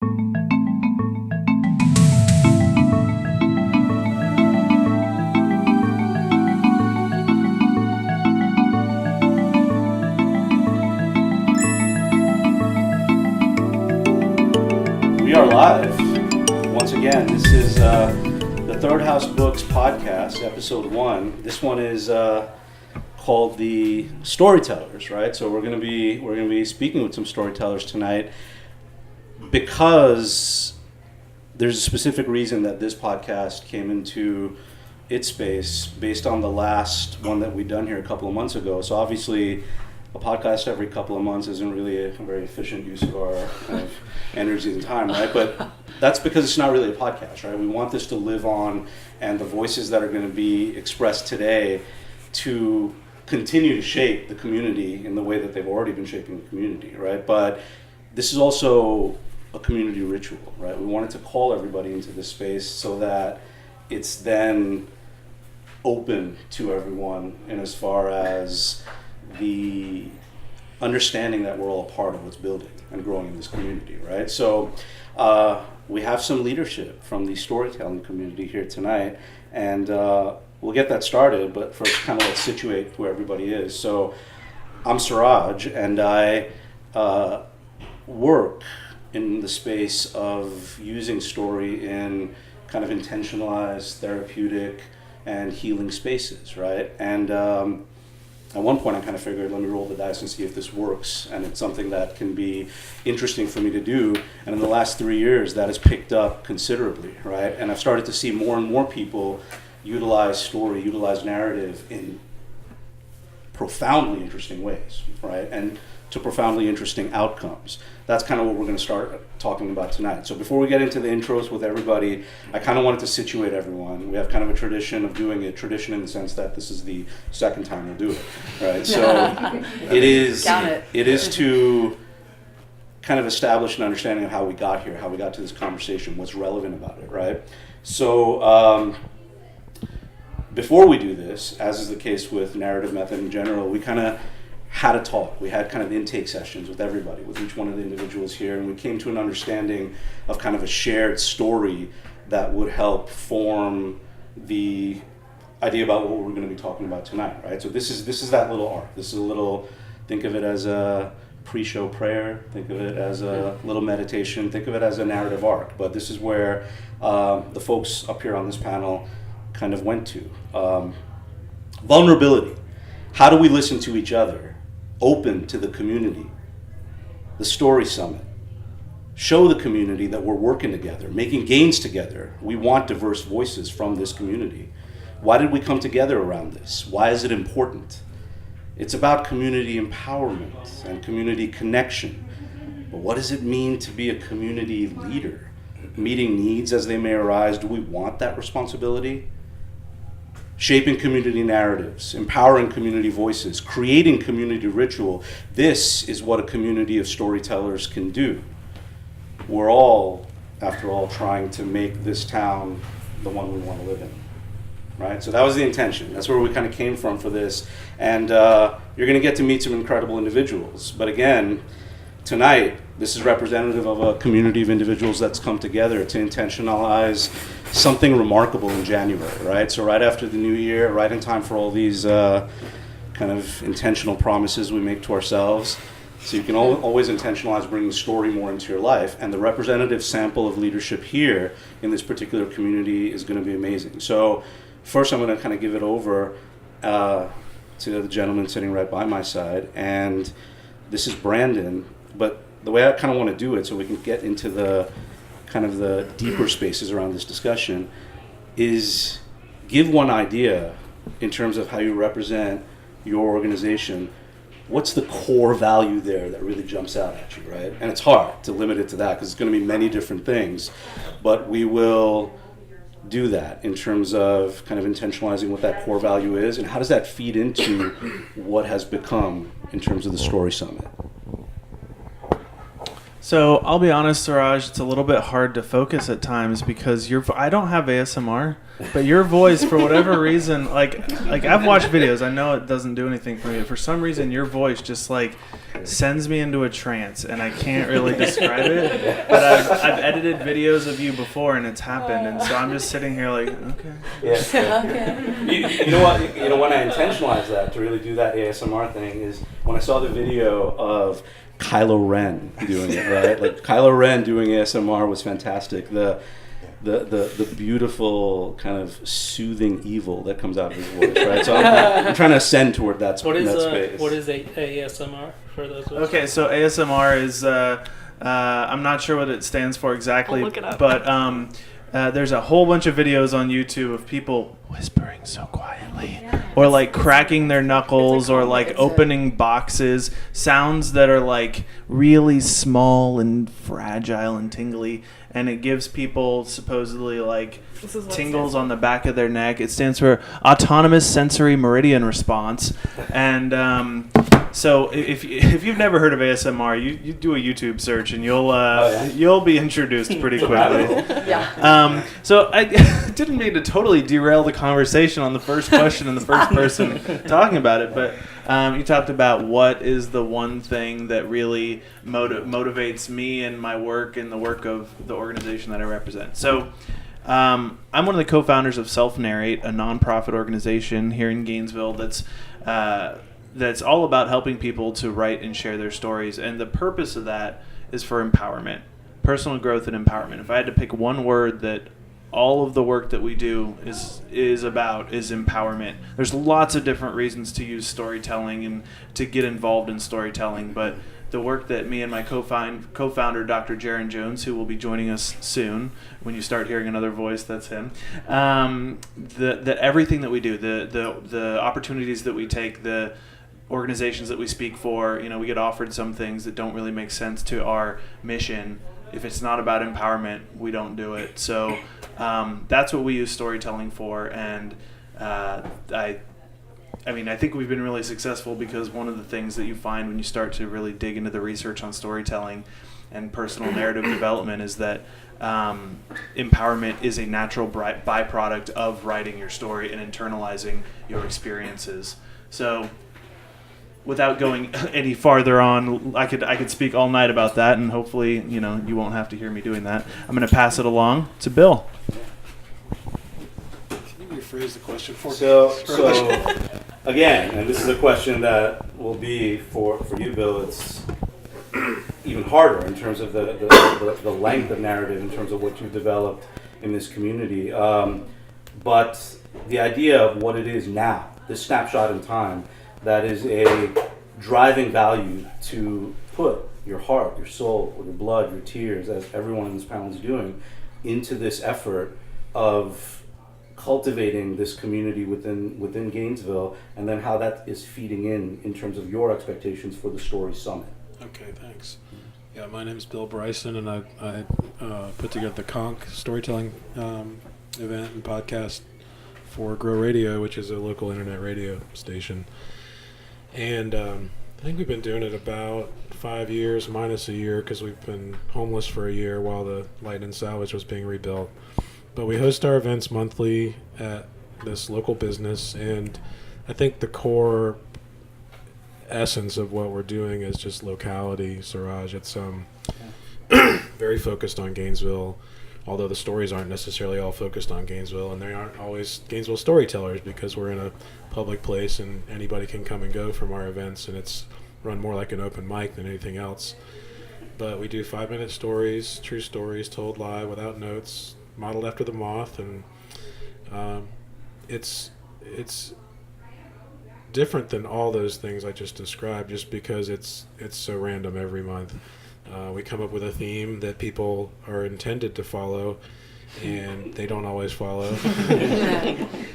We are live. Once again, this is the Third House Books podcast, episode 1. This one is called the Storytellers, right? So we're going to be speaking with some storytellers tonight because there's a specific reason that this podcast came into its space based on the last one that we'd done here a couple of months ago. So obviously, a podcast every couple of months isn't really a very efficient use of our kind of energy and time, right? But that's because it's not really a podcast, right? We want this to live on, and the voices that are going to be expressed today to continue to shape the community in the way that they've already been shaping the community, right? But this is also a community ritual, right? We wanted to call everybody into this space so that it's then open to everyone in as far as the understanding that we're all a part of what's building and growing in this community, right? So we have some leadership from the storytelling community here tonight, and we'll get that started, but first kind of let's situate where everybody is. So I'm Suraj, and I work in the space of using story in kind of intentionalized, therapeutic, and healing spaces, right? And at one point I kind of figured, let me roll the dice and see if this works, and it's something that can be interesting for me to do. And in the last 3 years, that has picked up considerably, right? And I've started to see more and more people utilize story, utilize narrative in profoundly interesting ways, right? And to profoundly interesting outcomes. That's kind of what we're going to start talking about tonight. So before we get into the intros with everybody, I kind of wanted to situate everyone. We have kind of a tradition of doing it, tradition in the sense that this is the second time we'll do it, right? So it is to kind of establish an understanding of how we got here, how we got to this conversation, what's relevant about it, right? So before we do this, as is the case with narrative method in general, we kind of had a talk. We had kind of intake sessions with everybody, with each one of the individuals here, and we came to an understanding of kind of a shared story that would help form the idea about what we're going to be talking about tonight, right? So this is that little arc. This is a little, think of it as a pre-show prayer, think of it as a little meditation, think of it as a narrative arc, but this is where the folks up here on this panel kind of went to. Vulnerability. How do we listen to each other? Open to the community. The Story Summit. Show the community that we're working together, making gains together. We want diverse voices from this community. Why did we come together around this? Why is it important? It's about community empowerment and community connection. But what does it mean to be a community leader? Meeting needs as they may arise. Do we want that responsibility? Shaping community narratives, empowering community voices, creating community ritual. This is what a community of storytellers can do. We're all, after all, trying to make this town the one we want to live in, right? So that was the intention. That's where we kind of came from for this. And you're going to get to meet some incredible individuals. But again, tonight, this is representative of a community of individuals that's come together to intentionalize something remarkable in January, right? So right after the new year, right in time for all these kind of intentional promises we make to ourselves. So you can always intentionalize bringing story more into your life, and the representative sample of leadership here in this particular community is going to be amazing. So first I'm going to kind of give it over to the gentleman sitting right by my side, and this is Brandon, but the way I kind of want to do it so we can get into the kind of the deeper spaces around this discussion is give one idea in terms of how you represent your organization. What's the core value there that really jumps out at you, right? And it's hard to limit it to that because it's going to be many different things, but we will do that in terms of kind of intentionalizing what that core value is and how does that feed into what has become in terms of the Story Summit. So I'll be honest, Suraj, it's a little bit hard to focus at times because I don't have ASMR, but your voice, for whatever reason, like I've watched videos, I know it doesn't do anything for me, but for some reason your voice just like sends me into a trance, and I can't really describe it. But I've edited videos of you before, and it's happened, and so I'm just sitting here like, okay. Yeah. Okay. You know what? You know, when I intentionalized that to really do that ASMR thing is when I saw the video of Kylo Ren doing it, right? Like Kylo Ren doing ASMR was fantastic. The beautiful kind of soothing evil that comes out of his voice, right? So I'm trying to ascend toward that space. What is ASMR for those? Okay, so ASMR is I'm not sure what it stands for exactly, I'll look it up. But there's a whole bunch of videos on YouTube of people whispering so quietly, or like cracking their knuckles, or like opening boxes, sounds that are like really small and fragile and tingly, and it gives people supposedly like tingles on the back of their neck. It stands for Autonomous Sensory Meridian Response, and so if you've never heard of ASMR, you do a YouTube search and you'll be introduced pretty quickly. So I didn't mean to totally derail the conversation on the first question and the first person talking about it, but you talked about what is the one thing that really motivates me in my work and the work of the organization that I represent. So I'm one of the co-founders of SelfNarrate, a nonprofit organization here in Gainesville that's all about helping people to write and share their stories. And the purpose of that is for empowerment, personal growth and empowerment. If I had to pick one word that all of the work that we do is about, is empowerment. There's lots of different reasons to use storytelling and to get involved in storytelling, but the work that me and my co-founder, Dr. Jaron Jones, who will be joining us soon, when you start hearing another voice, that's him, that everything that we do, the opportunities that we take, the organizations that we speak for, we get offered some things that don't really make sense to our mission. If it's not about empowerment, we don't do it. So that's what we use storytelling for, and I think we've been really successful because one of the things that you find when you start to really dig into the research on storytelling and personal narrative development is that empowerment is a natural byproduct of writing your story and internalizing your experiences. So without going any farther on, I could speak all night about that, and hopefully, you won't have to hear me doing that. I'm going to pass it along to Bill. Can you rephrase the question for me? So again, and this is a question that will be for you, Bill. It's even harder in terms of the length of narrative, in terms of what you've developed in this community. But the idea of what it is now, this snapshot in time, that is a driving value to put your heart, your soul, your blood, your tears, as everyone in this panel is doing, into this effort of cultivating this community within Gainesville, and then how that is feeding in terms of your expectations for the Story Summit. Okay, thanks. Yeah, my name is Bill Bryson, and I put together the Conch storytelling event and podcast for Grow Radio, which is a local internet radio station. And I think we've been doing it about 5 years, minus a year, because we've been homeless for a year while the Light and Salvage was being rebuilt. But we host our events monthly at this local business, and I think the core essence of what we're doing is just locality, Suraj. It's very focused on Gainesville, although the stories aren't necessarily all focused on Gainesville, and they aren't always Gainesville storytellers, because we're in a public place and anybody can come and go from our events, and it's run more like an open mic than anything else. But we do 5-minute stories, true stories told live without notes, modeled after the Moth, and it's different than all those things I just described, just because it's so random every month. We come up with a theme that people are intended to follow, and they don't always follow.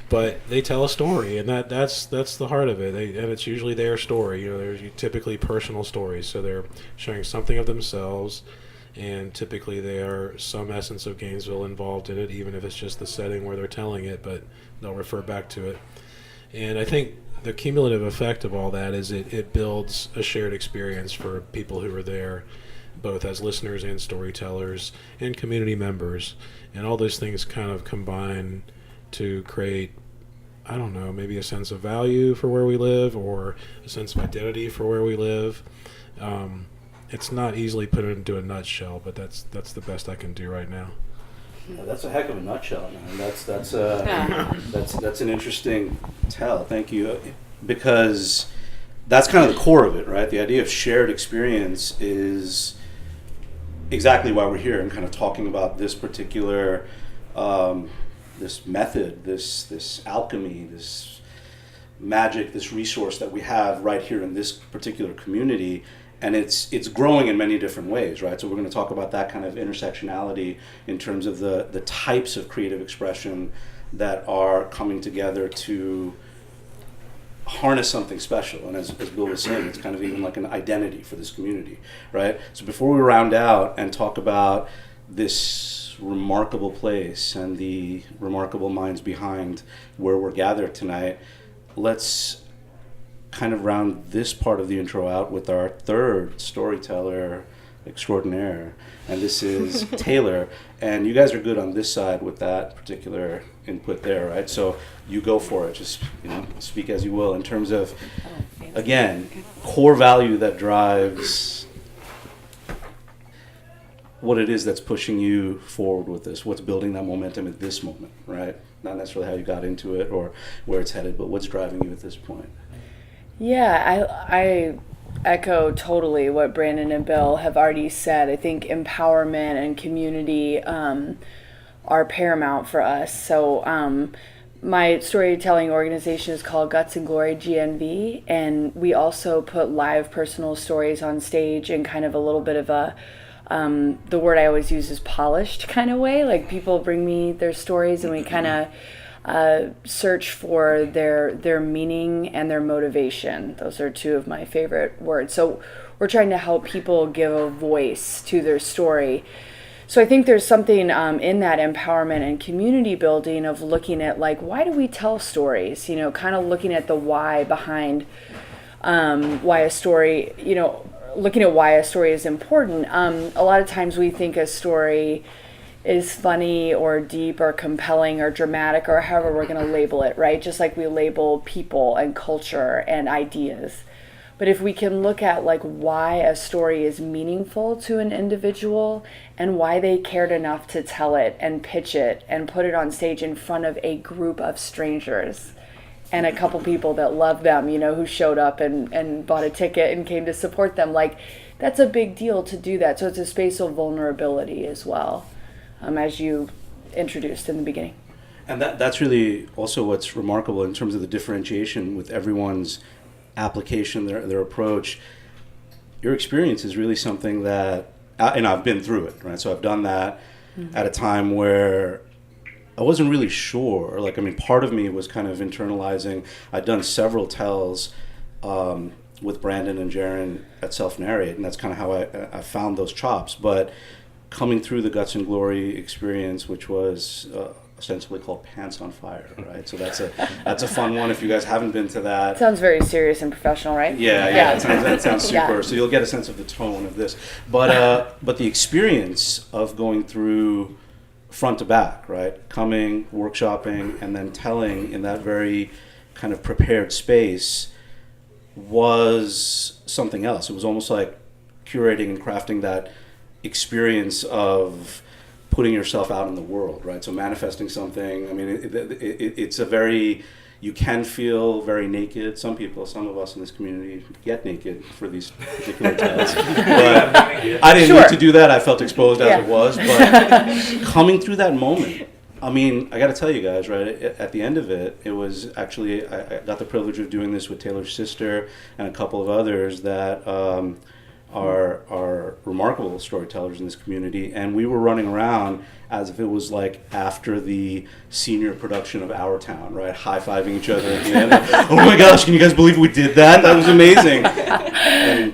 But they tell a story, and that's the heart of it. And it's usually their story. They're typically personal stories, so they're sharing something of themselves, and typically there are some essence of Gainesville involved in it, even if it's just the setting where they're telling it, but they'll refer back to it. And I think the cumulative effect of all that is it builds a shared experience for people who are there, both as listeners and storytellers and community members. And all those things kind of combine to create, I don't know, maybe a sense of value for where we live or a sense of identity for where we live. It's not easily put into a nutshell, but that's the best I can do right now. Yeah, that's a heck of a nutshell, man. That's an interesting tell. Thank you, because that's kind of the core of it, right? The idea of shared experience is exactly why we're here and kind of talking about this particular this method, this alchemy, this magic, this resource that we have right here in this particular community. And it's growing in many different ways, right? So we're going to talk about that kind of intersectionality in terms of the types of creative expression that are coming together to harness something special. And as Bill was saying, it's kind of even like an identity for this community, right? So before we round out and talk about this remarkable place and the remarkable minds behind where we're gathered tonight, let's kind of round this part of the intro out with our third storyteller extraordinaire, and this is Taylor. And you guys are good on this side with that particular input there, right? So you go for it. Just speak as you will in terms of, again, core value that drives what it is that's pushing you forward with this. What's building that momentum at this moment, right? Not necessarily how you got into it or where it's headed, but what's driving you at this point. Yeah, I echo totally what Brandon and Bill have already said. I think empowerment and community are paramount for us. So my storytelling organization is called Guts and Glory GNV, and we also put live personal stories on stage in kind of a little bit of a, the word I always use is polished kind of way. Like people bring me their stories and we kind of search for their meaning and their motivation. Those are two of my favorite words. So we're trying to help people give a voice to their story. So I think there's something in that empowerment and community building of looking at like, why do we tell stories? Kind of looking at the why behind why a story, looking at why a story is important. A lot of times we think a story is funny or deep or compelling or dramatic or however we're going to label it, right? Just like we label people and culture and ideas. But if we can look at like why a story is meaningful to an individual and why they cared enough to tell it and pitch it and put it on stage in front of a group of strangers and a couple people that love them, who showed up and bought a ticket and came to support them, like that's a big deal to do that. So it's a space of vulnerability as well. As you introduced in the beginning. And that's really also what's remarkable in terms of the differentiation with everyone's application, their approach. Your experience is really something that, and I've been through it, right? So I've done that at a time where I wasn't really sure. Part of me was kind of internalizing. I'd done several tells with Brandon and Kiren at SelfNarrate, and that's kind of how I found those chops. But coming through the Guts and Glory experience, which was ostensibly called Pants on Fire, right? So that's a fun one if you guys haven't been to that. Sounds very serious and professional, right? Yeah. That sounds super. Yeah. So you'll get a sense of the tone of this. But the experience of going through front to back, right? Coming, workshopping, and then telling in that very kind of prepared space was something else. It was almost like curating and crafting that experience of putting yourself out in the world, right? So manifesting something. It's a very, you can feel very naked. Some of us in this community get naked for these particular tales. But I didn't need to do that. I felt exposed as it was. But coming through that moment, I got to tell you guys, right, at the end of it, it was actually, I got the privilege of doing this with Taylor's sister and a couple of others that are remarkable storytellers in this community, and we were running around as if it was like after the senior production of Our Town, right? High-fiving each other at the end. Oh my gosh, can you guys believe we did that? That was amazing. And,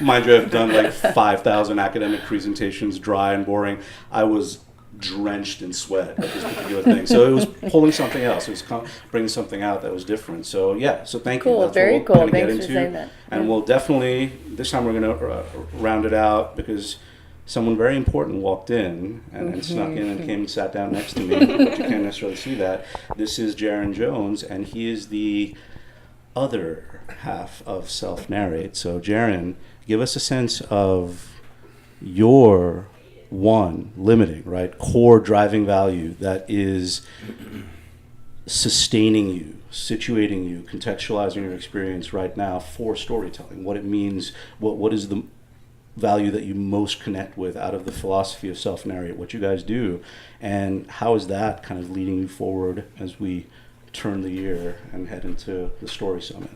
mind you, I've done like 5,000 academic presentations, dry and boring. I was drenched in sweat at this particular thing. So it was pulling something else. It was bringing something out that was different. So yeah, so thank you. Cool, That's very what we'll cool. kinda Thanks for saying that. And we'll definitely, this time we're going to round it out because someone very important walked in and snuck in and came and sat down next to me, but you can't necessarily see that. This is Jaron Jones, and he is the other half of SelfNarrate. So Jaron, give us a sense of your one limiting, right, core driving value that is sustaining you, situating you, contextualizing your experience right now for storytelling, what it means, what is the value that you most connect with out of the philosophy of SelfNarrate, what you guys do, and how is that kind of leading you forward as we turn the year and head into the Story Summit?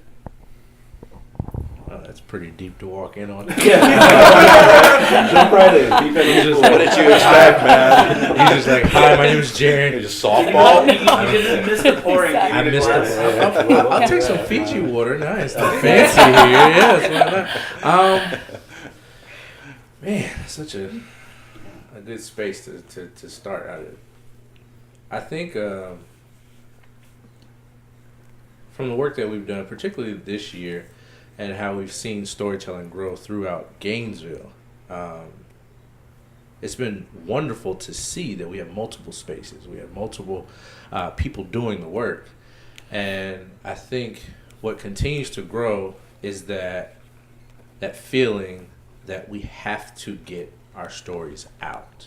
Well, that's pretty deep to walk in on. Jump right in. What did you expect, man? He's just like, hi, my name is Jaron. Just softball. You didn't miss the pouring. I missed it. I'll take some Fiji water. Nice. Fancy here. Yes. Man, such a good space to start out of. I think from the work that we've done, particularly this year, and how we've seen storytelling grow throughout Gainesville, it's been wonderful to see that we have multiple spaces. We have multiple people doing the work. And I think what continues to grow is that feeling that we have to get our stories out.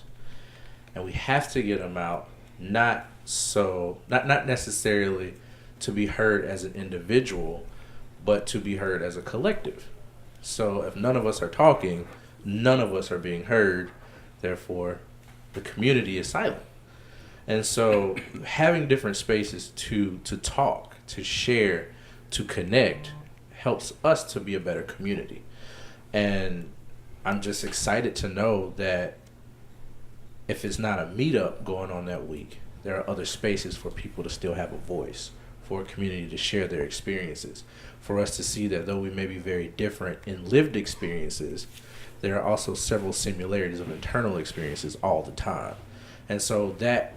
And we have to get them out not necessarily to be heard as an individual, but to be heard as a collective. So if none of us are talking, none of us are being heard, therefore the community is silent. And so having different spaces to talk, to share, to connect helps us to be a better community. And I'm just excited to know that if it's not a meetup going on that week, there are other spaces for people to still have a voice, for a community to share their experiences, for us to see that though we may be very different in lived experiences, there are also several similarities of internal experiences all the time. And so that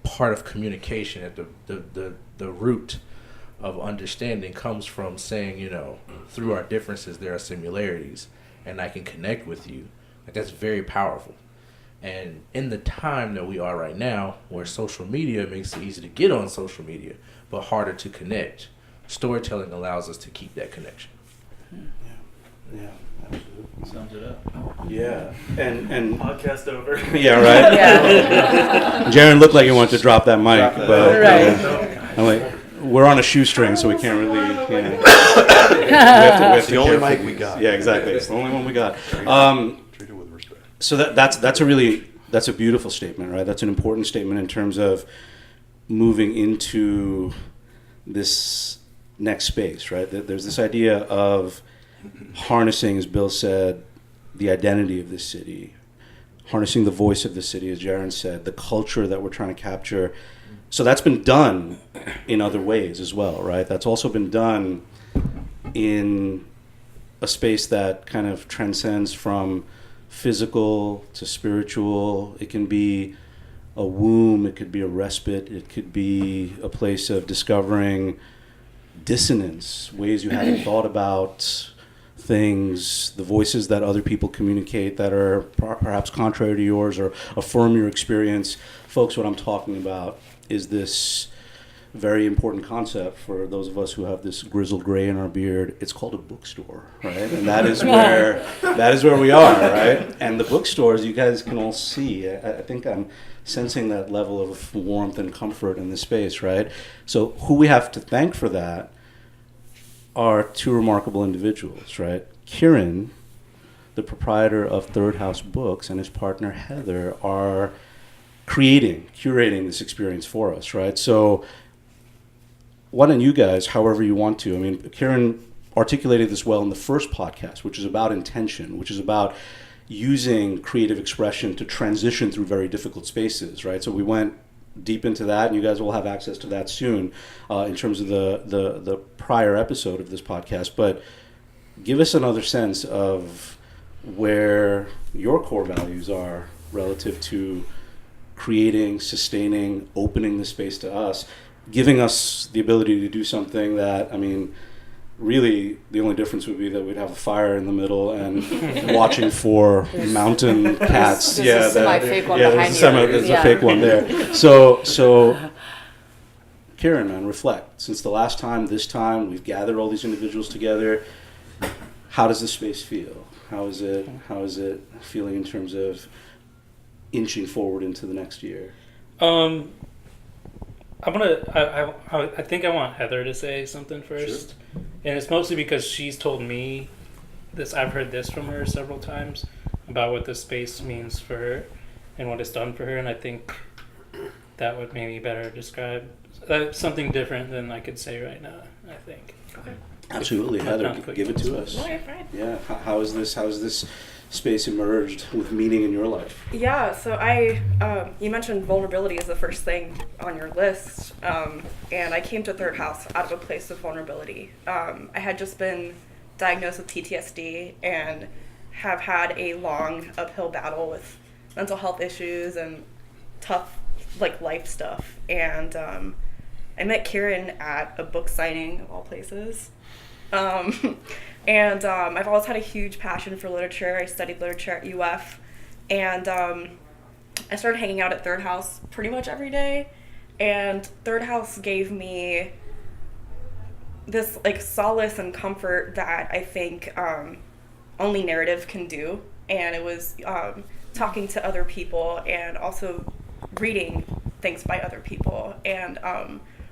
part of communication at the root of understanding comes from saying, through our differences there are similarities, and I can connect with you. Like, that's very powerful. And in the time that we are right now, where social media makes it easy to get on social media, but harder to connect, storytelling allows us to keep that connection. Yeah, absolutely. Sums it up. Yeah, and Podcast over. yeah, right. Yeah. Jaron looked like he wanted to drop that mic, but Right. I'm like, we're on a shoestring, so we can't really. We have It's the only carefully- mic we got. Yeah, exactly. It's the only one we got. Treat it with respect. So that's a beautiful statement, right? That's an important statement in terms of moving into this next space, right? There's this idea of harnessing, as Bill said, the identity of this city, harnessing the voice of the city, as Jaron said, the culture that we're trying to capture. So that's been done in other ways as well, right? That's also been done in a space that kind of transcends from physical to spiritual. It can be a womb, it could be a respite, it could be a place of discovering dissonance, ways you haven't thought about things, the voices that other people communicate that are perhaps contrary to yours or affirm your experience. Folks, what I'm talking about is this very important concept for those of us who have this grizzled gray in our beard. It's called a bookstore, right? And that is where we are, right? And the bookstores, you guys can all see. I think I'm sensing that level of warmth and comfort in this space, right? So who we have to thank for that are two remarkable individuals, right? Kiren, the proprietor of Third House Books, and his partner Heather are curating this experience for us, right? So why don't you guys, however you want to, I mean, Kiren articulated this well in the first podcast, which is about intention, which is about using creative expression to transition through very difficult spaces, right? So we went deep into that, and you guys will have access to that soon in terms of the prior episode of this podcast. But give us another sense of where your core values are relative to creating, sustaining, opening the space to us, giving us the ability to do something that, I mean, really the only difference would be that we'd have a fire in the middle and watching for mountain cats. There's a semi-fake one behind you. There's a fake one there. So Kiren, man, reflect. Since the last time, this time, we've gathered all these individuals together. How does the space feel? How is it feeling in terms of inching forward into the next year? I think I want Heather to say something first. Sure. And it's mostly because she's told me this. I've heard this from her several times about what this space means for her and what it's done for her. And I think that would maybe better describe something different than I could say right now, I think. Okay. Absolutely. Heather, give it to us. No, you're fine. Yeah. How is this space emerged with meaning in your life? Yeah, so you mentioned vulnerability is the first thing on your list, and I came to Third House out of a place of vulnerability. I had just been diagnosed with PTSD and have had a long uphill battle with mental health issues and tough life stuff. And I met Kiren at a book signing of all places. And I've always had a huge passion for literature. I studied literature at UF, and I started hanging out at Third House pretty much every day. And Third House gave me this solace and comfort that I think only narrative can do. And it was talking to other people and also reading things by other people, and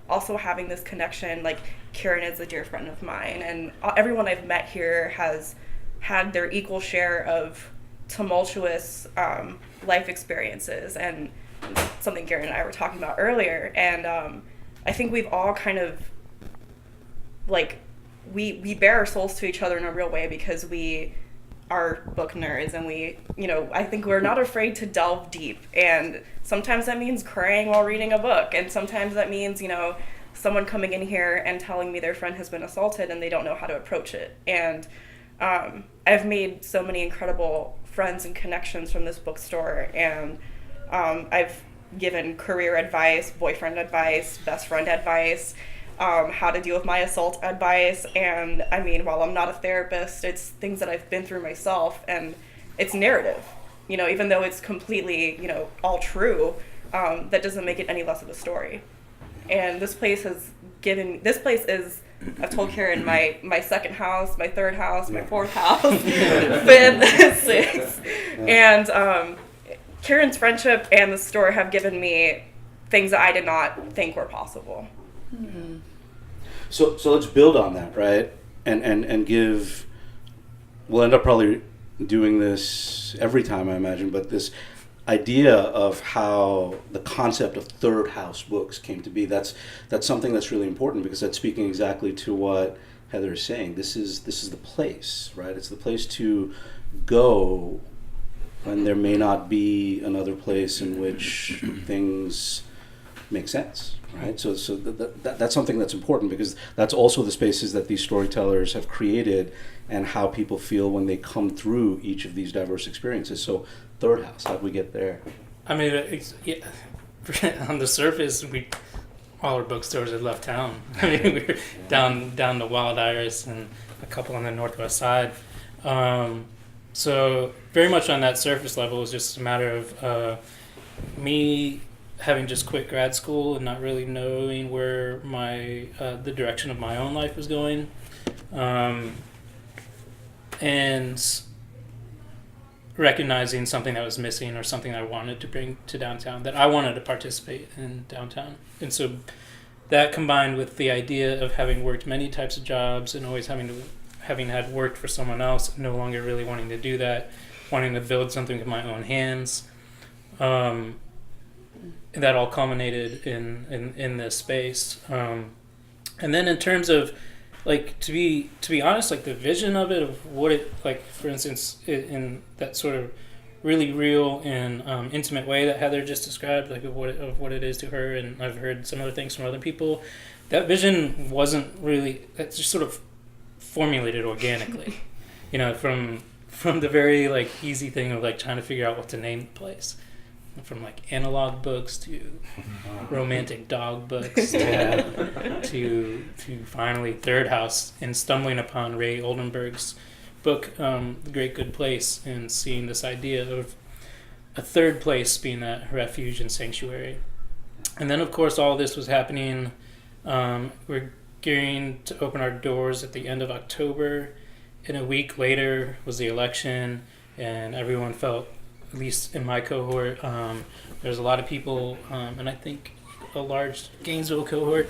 also having this connection. Kiren is a dear friend of mine, and everyone I've met here has had their equal share of tumultuous life experiences, and something Kiren and I were talking about earlier. And I think we've all kind of we bare our souls to each other in a real way because we are book nerds, and I think we're not afraid to delve deep. And sometimes that means crying while reading a book, and sometimes that means someone coming in here and telling me their friend has been assaulted and they don't know how to approach it. And I've made so many incredible friends and connections from this bookstore, and I've given career advice, boyfriend advice, best friend advice, how to deal with my assault advice. And I mean, while I'm not a therapist, it's things that I've been through myself, and it's narrative, even though it's completely, all true, that doesn't make it any less of a story. And this place is, I've told Kiren, my second house, my third house, my fourth house, fifth, sixth. And Kiren's friendship and the store have given me things that I did not think were possible. Mm-hmm. So let's build on that, right? And give. We'll end up probably doing this every time, I imagine, but this idea of how the concept of Third House books came to be, that's something that's really important, because that's speaking exactly to what Heather is saying. This is the place, right? It's the place to go when there may not be another place in which things make sense, right? So that's something that's important, because that's also the spaces that these storytellers have created and how people feel when they come through each of these diverse experiences. So Third House, how did we get there? I mean, on the surface, all our bookstores had left town. I mean, we were down the Wild Iris and a couple on the Northwest side. So very much on that surface level, it was just a matter of me having just quit grad school and not really knowing where the direction of my own life was going, and recognizing something that was missing, or something I wanted to bring to downtown, that I wanted to participate in downtown. And so that, combined with the idea of having worked many types of jobs and always having had worked for someone else, no longer really wanting to do that, wanting to build something with my own hands, that all culminated in this space. And then in terms of, to be honest, the vision of it, of what it, for instance, in that sort of really real and intimate way that Heather just described, of what it is to her, and I've heard some other things from other people, that vision wasn't really, it's just sort of formulated organically, from the very easy thing of trying to figure out what to name the place. from like analog books to romantic dog books to finally Third House, and stumbling upon Ray Oldenburg's book, The Great Good Place, and seeing this idea of a third place being that refuge and sanctuary. And then, of course, all this was happening. We're gearing to open our doors at the end of October, and a week later was the election, and everyone felt, at least in my cohort, there's a lot of people, and I think a large Gainesville cohort,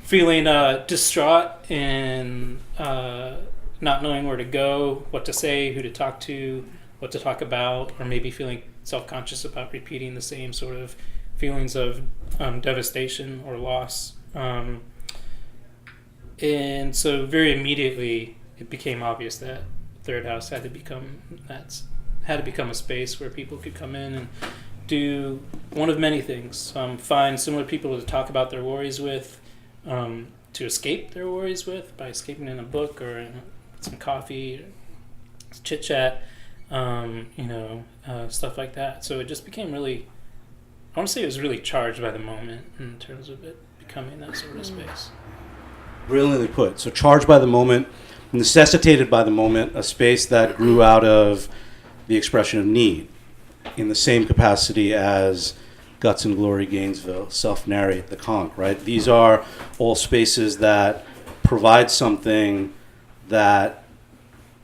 feeling distraught and not knowing where to go, what to say, who to talk to, what to talk about, or maybe feeling self-conscious about repeating the same sort of feelings of devastation or loss. And so very immediately it became obvious that Third House had to become a space where people could come in and do one of many things. Find similar people to talk about their worries with, to escape their worries with by escaping in a book or in some coffee, chit chat, stuff like that. So it just became really, I want to say it was really charged by the moment in terms of it becoming that sort of space. Brilliantly put. So charged by the moment, necessitated by the moment, a space that grew out of the expression of need in the same capacity as Guts and Glory Gainesville, SelfNarrate, the Conch, right? These are all spaces that provide something that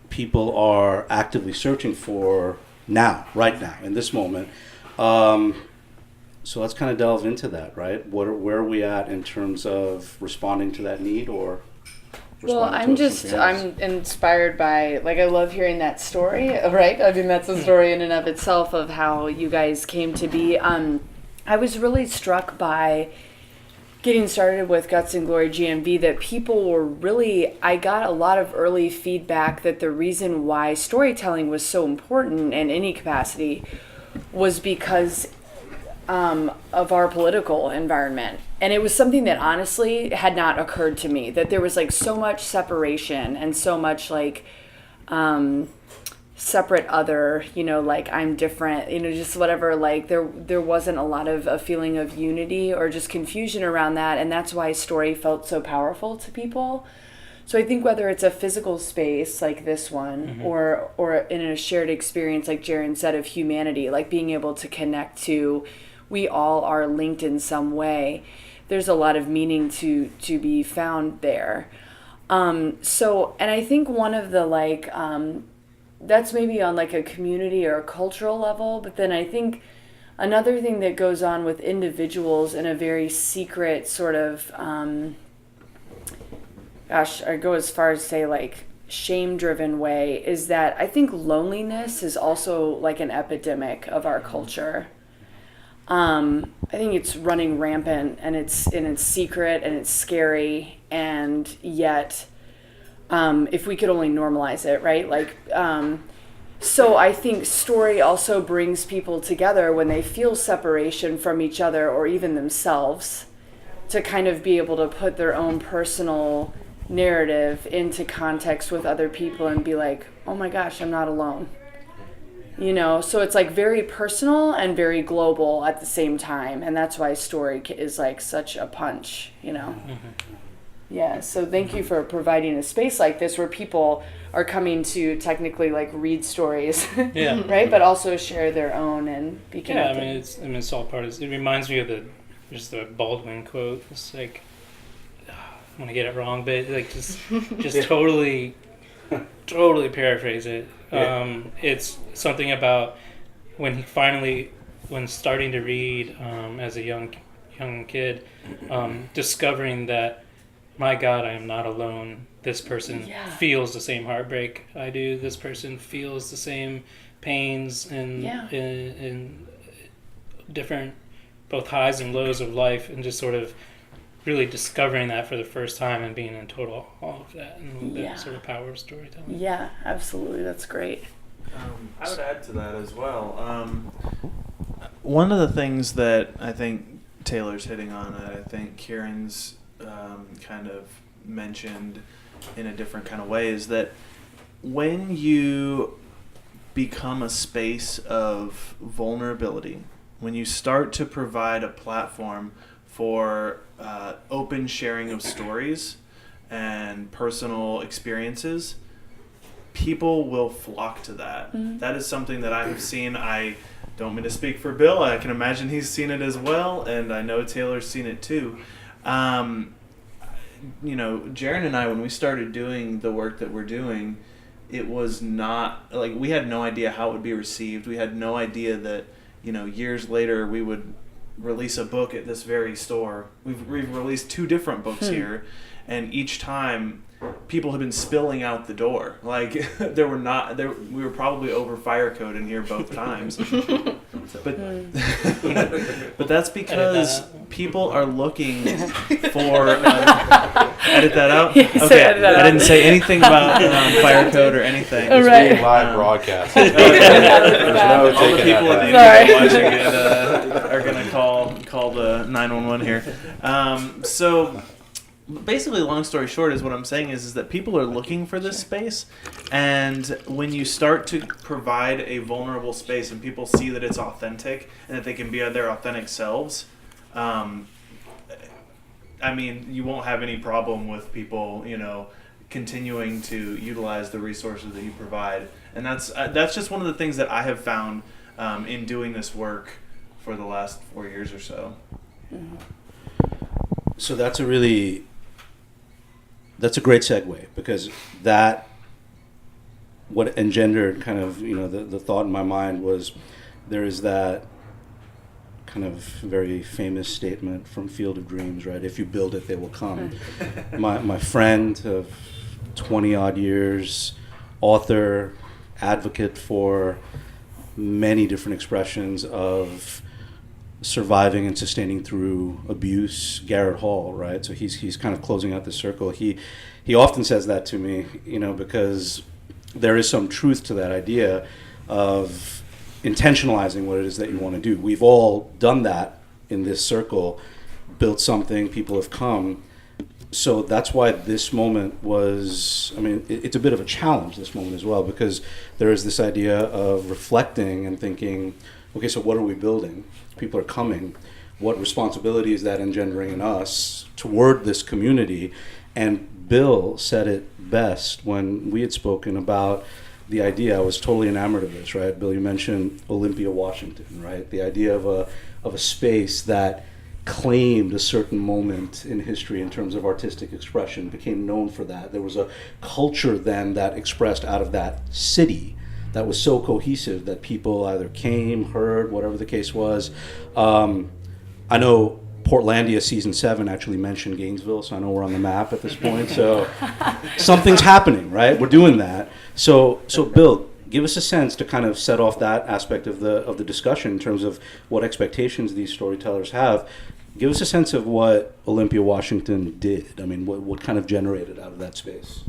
people are actively searching for now, right now, in this moment. So let's kind of delve into that, right? Where are we at in terms of responding to that need, or well, I'm inspired by, like, I love hearing that story, right? I mean, that's a story in and of itself of how you guys came to be. I was really struck by getting started with Guts and Glory GMV that people were really, I got a lot of early feedback that the reason why storytelling was so important in any capacity was because of our political environment. And it was something that honestly had not occurred to me, that there was like so much separation and so much like separate other, like I'm different, just whatever, like there wasn't a lot of a feeling of unity or just confusion around that. And that's why story felt so powerful to people. So I think whether it's a physical space like this one, or in a shared experience, like Jaren said, of humanity, like being able to connect to, we all are linked in some way. There's a lot of meaning to be found there. And I think one of the that's maybe on like a community or a cultural level, but then I think another thing that goes on with individuals in a very secret sort of, I go as far as say like shame-driven way, is that I think loneliness is also like an epidemic of our culture. I think it's running rampant, and it's secret and it's scary, and yet if we could only normalize it, right? So I think story also brings people together when they feel separation from each other or even themselves, to kind of be able to put their own personal narrative into context with other people and be like, oh my gosh, I'm not alone. So it's like very personal and very global at the same time. And that's why story is like such a punch, Yeah, so thank you for providing a space like this where people are coming to technically like read stories, yeah, right? But also share their own and be connected. Yeah, it's all part of it. Reminds me of the Baldwin quote. It's like, I'm gonna get it wrong, but like just totally paraphrase it. It's something about when starting to read as a young kid, discovering that, my God, I am not alone. This person feels the same heartbreak I do. This person feels the same pains and different both highs and lows of life, and just sort of really discovering that for the first time and being in total awe of that and the sort of power of storytelling. Yeah, absolutely. That's great. I would add to that as well. One of the things that I think Taylor's hitting on, I think Kiren's kind of mentioned in a different kind of way, is that when you become a space of vulnerability, when you start to provide a platform for open sharing of stories and personal experiences, people will flock to that. That is something that I have seen. I don't mean to speak for Bill. I can imagine he's seen it as well, and I know Taylor's seen it too. You know, Jaren and I, when we started doing the work that we're doing, it was not, like, we had no idea how it would be received. We had no idea that, you know, years later we would release a book at this very store. We've released 2 different books here, and each time people have been spilling out the door. Like, we were probably over fire code in here both times. But that's because people are looking for edit that out. Okay, I didn't say anything about fire code or anything. It's Right. being live broadcast. All the people at the end watching it are gonna call the 911 here. So basically, long story short, is what I'm saying is that people are looking for this space, and when you start to provide a vulnerable space and people see that it's authentic and that they can be their authentic selves, I mean, you won't have any problem with people, you know, continuing to utilize the resources that you provide. And that's just one of the things that I have found in doing this work for the last 4 years or so. So that's a great segue, because what engendered kind of, you know, the thought in my mind was, there is that kind of very famous statement from Field of Dreams, right? If you build it, they will come. My friend of 20 odd years, author, advocate for many different expressions of surviving and sustaining through abuse, Garrett Hall, right? So he's kind of closing out the circle. He often says that to me, you know, because there is some truth to that idea of intentionalizing what it is that you want to do. We've all done that in this circle, built something, people have come. So that's why this moment was, I mean, it's a bit of a challenge, this moment as well, because there is this idea of reflecting and thinking, okay, so what are we building? People are coming. What responsibility is that engendering in us toward this community? And Bill said it best when we had spoken about the idea. I was totally enamored of this, right? Bill, you mentioned Olympia, Washington, right? The idea of a space that claimed a certain moment in history in terms of artistic expression, became known for that. There was a culture then that expressed out of that city that was so cohesive that people either came, heard, whatever the case was. I know Portlandia season 7 actually mentioned Gainesville, so I know we're on the map at this point. So something's happening, right? We're doing that. So Bill, give us a sense to kind of set off that aspect of the discussion in terms of what expectations these storytellers have. Give us a sense of what Olympia, Washington did. I mean, what kind of generated out of that space?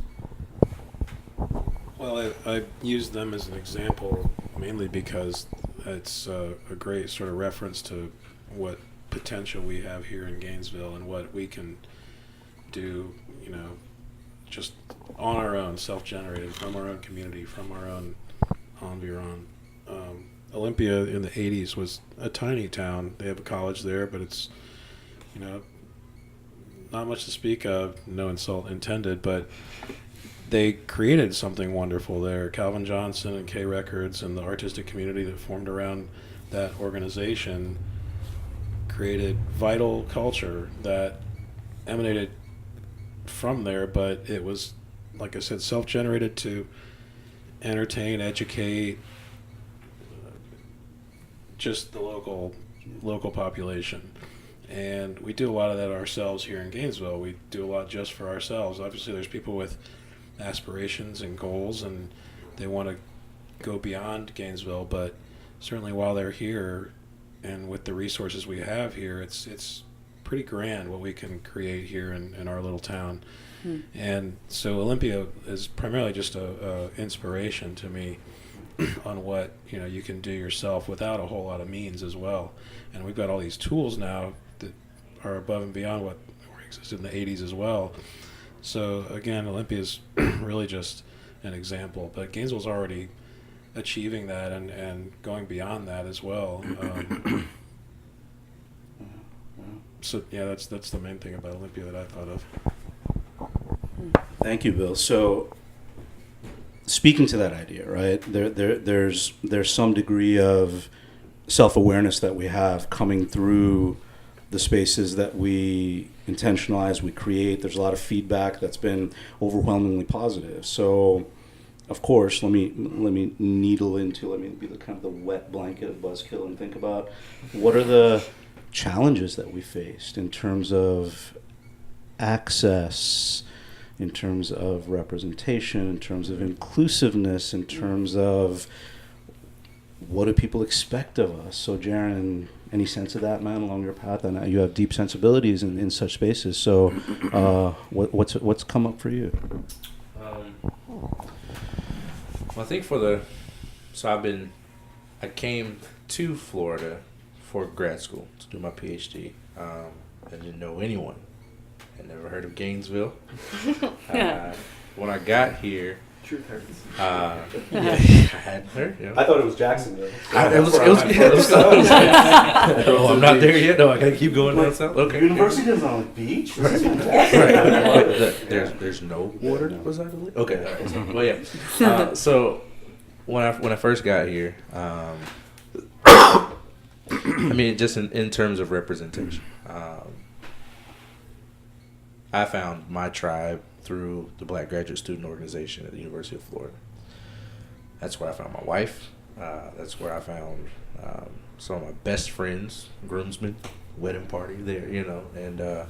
Well, I used them as an example mainly because it's a great sort of reference to what potential we have here in Gainesville and what we can do, you know, just on our own, self-generated, from our own community, from our own environ. Olympia in the 80s was a tiny town. They have a college there, but it's, you know, not much to speak of, no insult intended, but they created something wonderful there. Calvin Johnson and K Records and the artistic community that formed around that organization created vital culture that emanated from there, but it was, like I said, self-generated to entertain, educate just the local population. And we do a lot of that ourselves here in Gainesville. We do a lot just for ourselves. Obviously, there's people with aspirations and goals, and they want to go beyond Gainesville, but certainly while they're here and with the resources we have here, it's pretty grand what we can create here in our little town. And so Olympia is primarily just a inspiration to me on what, you know, you can do yourself without a whole lot of means as well. And we've got all these tools now that are above and beyond what existed in the 80s as well. So again, Olympia is really just an example, but Gainesville's already achieving that and going beyond that as well. So yeah, that's the main thing about Olympia that I thought of. Thank you, Bill. So, speaking to that idea, right? There's some degree of self-awareness that we have coming through the spaces that we intentionalize, we create. There's a lot of feedback that's been overwhelmingly positive. So, of course, let me needle into, let me be the kind of the wet blanket of Buzzkill and think about what are the challenges that we faced in terms of access, in terms of representation, in terms of inclusiveness, in terms of what do people expect of us. So Jaron, any sense of that, man, along your path? I know you have deep sensibilities in such spaces. So what's come up for you? Well, I think I came to Florida for grad school to do my PhD. I didn't know anyone. I never heard of Gainesville. When I got here, Truth hurts. I hadn't heard. You know. I thought it was Jacksonville. It was oh, I'm not there yet. No, I gotta keep going down south. Okay. University doesn't own a beach. Right. There's no water beside the lake. Okay. All right. So, well, yeah. So when I first got here, I mean, just in terms of representation, I found my tribe through the Black Graduate Student Organization at the University of Florida. That's where I found my wife. That's where I found some of my best friends, groomsmen, wedding party there, you know. And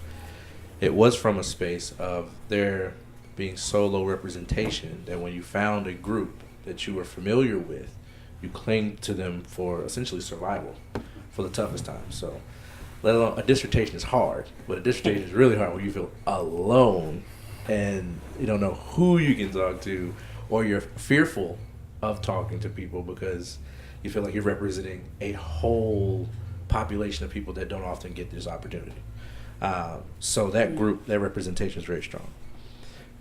it was from a space of there being so low representation that when you found a group that you were familiar with, you clinged to them for essentially survival for the toughest times. So, let alone a dissertation is hard, but a dissertation is really hard when you feel alone and you don't know who you can talk to, or you're fearful of talking to people because you feel like you're representing a whole population of people that don't often get this opportunity. So that group, that representation is very strong.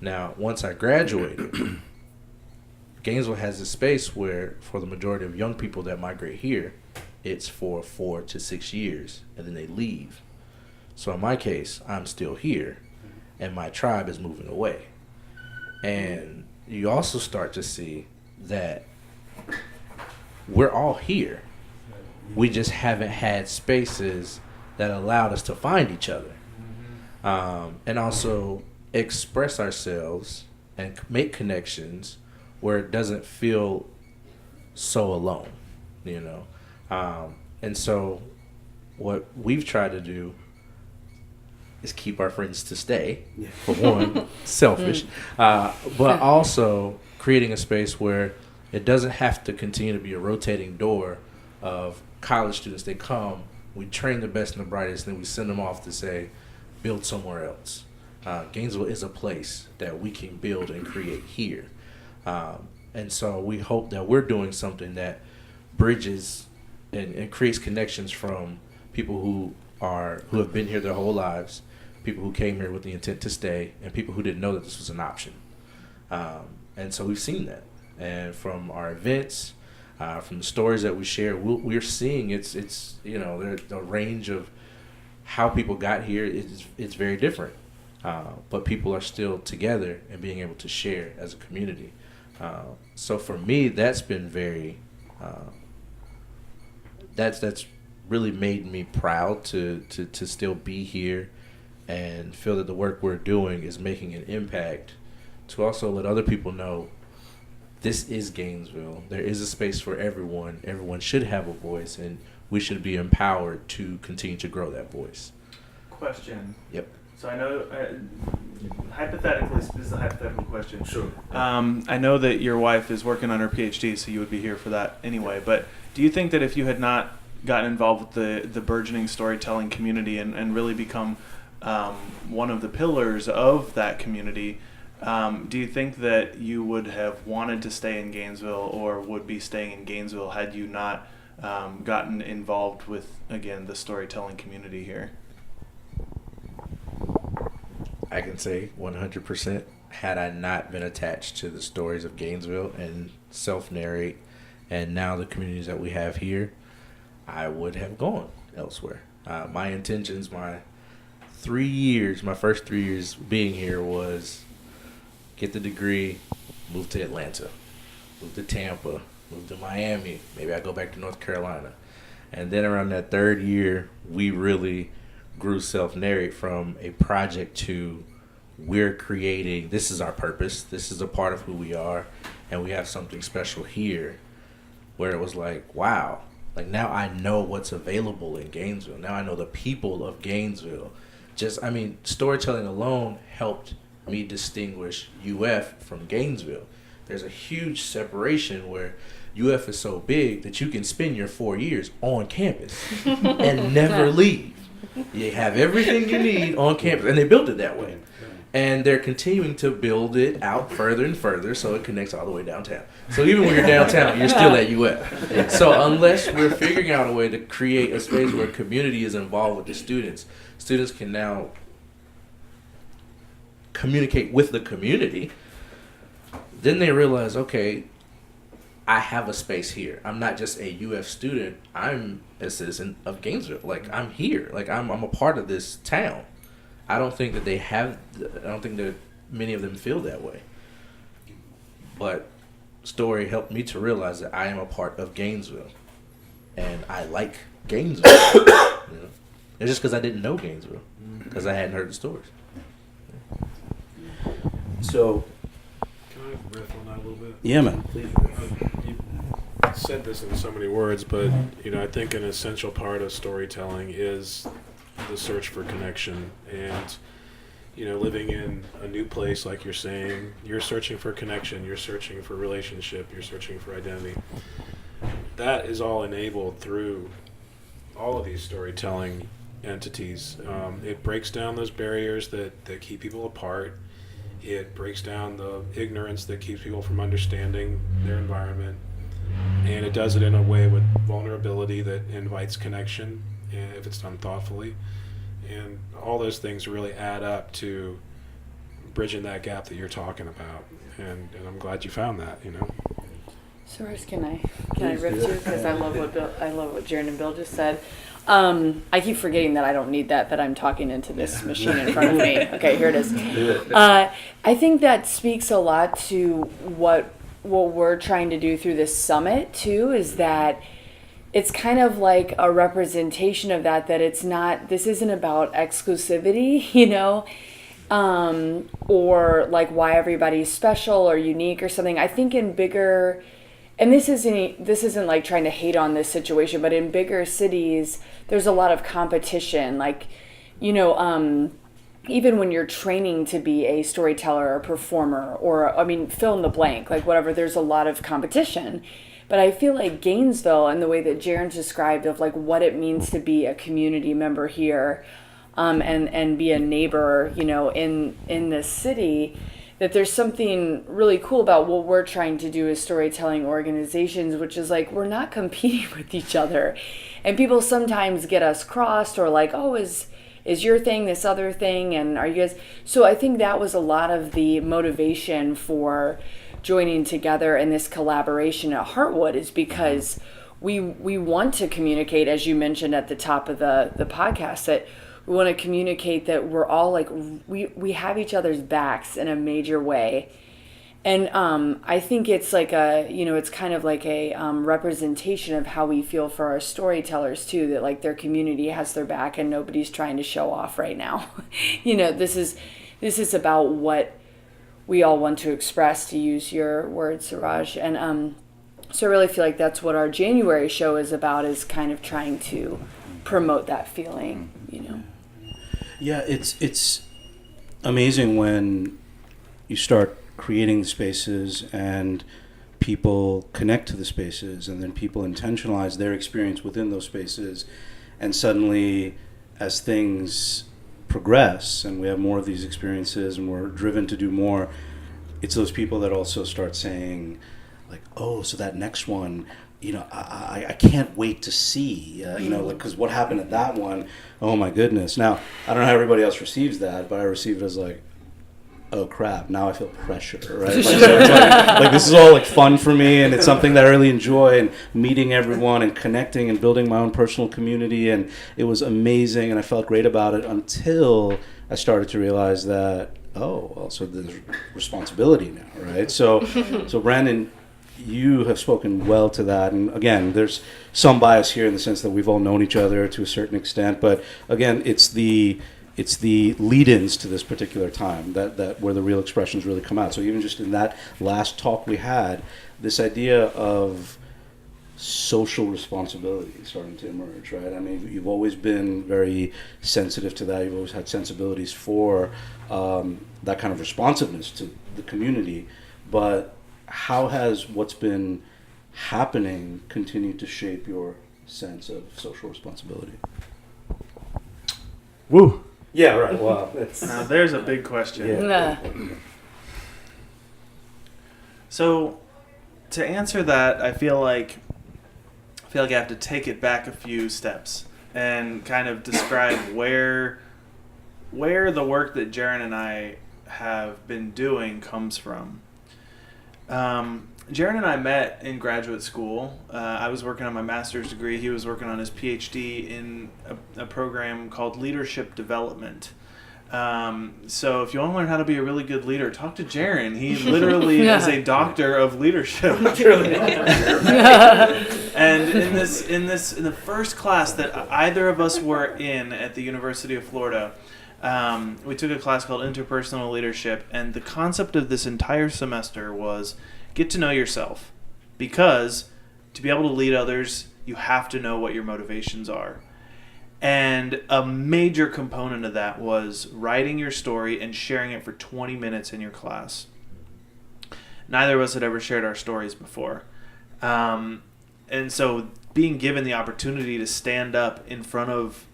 Now, once I graduated, Gainesville has this space where, for the majority of young people that migrate here, it's for 4 to 6 years, and then they leave. So in my case, I'm still here, and my tribe is moving away. And you also start to see that we're all here. We just haven't had spaces that allowed us to find each other, and also express ourselves and make connections where it doesn't feel so alone, you know. And so what we've tried to do is keep our friends to stay, for one, selfish, but also creating a space where it doesn't have to continue to be a rotating door of college students. They come, we train the best and the brightest, and then we send them off to say, build somewhere else. Gainesville is a place that we can build and create here. And so we hope that we're doing something that bridges and creates connections from people who have been here their whole lives, people who came here with the intent to stay, and people who didn't know that this was an option. And so we've seen that. And from our events, from the stories that we share, we're seeing it's you know, the range of how people got here it's very different. But people are still together and being able to share as a community. So for me, that's been very that's really made me proud to still be here and feel that the work we're doing is making an impact, to also let other people know this is Gainesville. There is a space for everyone. Everyone should have a voice, and we should be empowered to continue to grow that voice. Question. Yep. So I know, hypothetically, this is a hypothetical question. Sure. I know that your wife is working on her PhD, so you would be here for that anyway. But do you think that if you had not gotten involved with the burgeoning storytelling community and really become one of the pillars of that community, do you think that you would have wanted to stay in Gainesville or would be staying in Gainesville had you not gotten involved with, again, the storytelling community here? I can say 100%, had I not been attached to the stories of Gainesville and SelfNarrate And now the communities that we have here, I would have gone elsewhere. My intentions, my first 3 years being here was get the degree, move to Atlanta, move to Tampa, move to Miami. Maybe I go back to North Carolina. And then around that third year, we really grew SelfNarrate from a project to we're creating, this is our purpose, this is a part of who we are, and we have something special here, where it was like, wow, like now I know what's available in Gainesville. Now I know the people of Gainesville. Storytelling alone helped me distinguish UF from Gainesville. There's a huge separation where UF is so big that you can spend your 4 years on campus and never leave. You have everything you need on campus, and they built it that way. And they're continuing to build it out further and further so it connects all the way downtown. So even when you're downtown, you're still at UF. So unless we're figuring out a way to create a space where community is involved with the students can now communicate with the community, then they realize, okay, I have a space here. I'm not just a UF student. I'm a citizen of Gainesville. Like, I'm here. Like, I'm a part of this town. I don't think that many of them feel that way. But Story helped me to realize that I am a part of Gainesville. And I like Gainesville. It's just because I didn't know Gainesville. Because I hadn't heard the stories. So, Can I riff on that a little bit? yeah, man, please. You said this in so many words, but I think an essential part of storytelling is the search for connection. And living in a new place, like you're saying, you're searching for connection, you're searching for relationship, you're searching for identity. That is all enabled through all of these storytelling entities. It breaks down those barriers that keep people apart. It breaks down the ignorance that keeps people from understanding their environment. And it does it in a way with vulnerability that invites connection, if it's done thoughtfully. And all those things really add up to bridging that gap that you're talking about. And I'm glad you found that, So Rose, can I riff too? Because I love what Jaren and Bill just said. I keep forgetting that I don't need that I'm talking into this machine in front of me. Okay, here it is. I think that speaks a lot to what we're trying to do through this summit too, is that it's kind of like a representation of that this isn't about exclusivity, or like why everybody's special or unique or something. I think in bigger, and this isn't like trying to hate on this situation, but in bigger cities, there's a lot of competition. Like, even when you're training to be a storyteller or performer, or, fill in the blank, like whatever, there's a lot of competition. But I feel like Gainesville, and the way that Jaren described of like what it means to be a community member here, and be a neighbor, in this city, that there's something really cool about what we're trying to do as storytelling organizations, which is like we're not competing with each other. And people sometimes get us crossed, or like, oh, is your thing this other thing, and are you guys? So I think that was a lot of the motivation for joining together in this collaboration at Heartwood, is because we want to communicate, as you mentioned at the top of the podcast, that we want to communicate that we're all like, we have each other's backs in a major way. And I think it's like it's kind of like a representation of how we feel for our storytellers too, that like their community has their back and nobody's trying to show off right now. This is about what we all want to express, to use your words, Suraj. And so I really feel like that's what our January show is about, is kind of trying to promote that feeling, Yeah, it's amazing when you start creating the spaces and people connect to the spaces, and then people intentionalize their experience within those spaces, and suddenly as things progress and we have more of these experiences and we're driven to do more, it's those people that also start saying like, oh, so that next one, I can't wait to see, because what happened at that one, oh my goodness. Now, I don't know how everybody else receives that, but I receive it as like, oh crap, now I feel pressure, right? Like, so it's like this is all like fun for me, and it's something that I really enjoy, and meeting everyone and connecting and building my own personal community, and it was amazing, and I felt great about it until I started to realize that, oh, well, so there's responsibility now, right? So Brandon, you have spoken well to that, and again, there's some bias here in the sense that we've all known each other to a certain extent, but again, it's the lead-ins to this particular time that where the real expressions really come out. So even just in that last talk we had, this idea of social responsibility starting to emerge, right? I mean, you've always been very sensitive to that. You've always had sensibilities for that kind of responsiveness to the community. But how has what's been happening continued to shape your sense of social responsibility? Woo. Yeah, right. Well, Now there's a big question. Yeah. So, to answer that, I feel like I have to take it back a few steps and kind of describe where the work that Jaren and I have been doing comes from. Jaren and I met in graduate school. I was working on my master's degree. He was working on his PhD in a program called Leadership Development. So if you want to learn how to be a really good leader, talk to Jaren. He literally is a doctor of leadership. And in the first class that either of us were in at the University of Florida, we took a class called Interpersonal Leadership, and the concept of this entire semester was get to know yourself, because to be able to lead others, you have to know what your motivations are. And a major component of that was writing your story and sharing it for 20 minutes in your class. Neither of us had ever shared our stories before. And so being given the opportunity to stand up in front of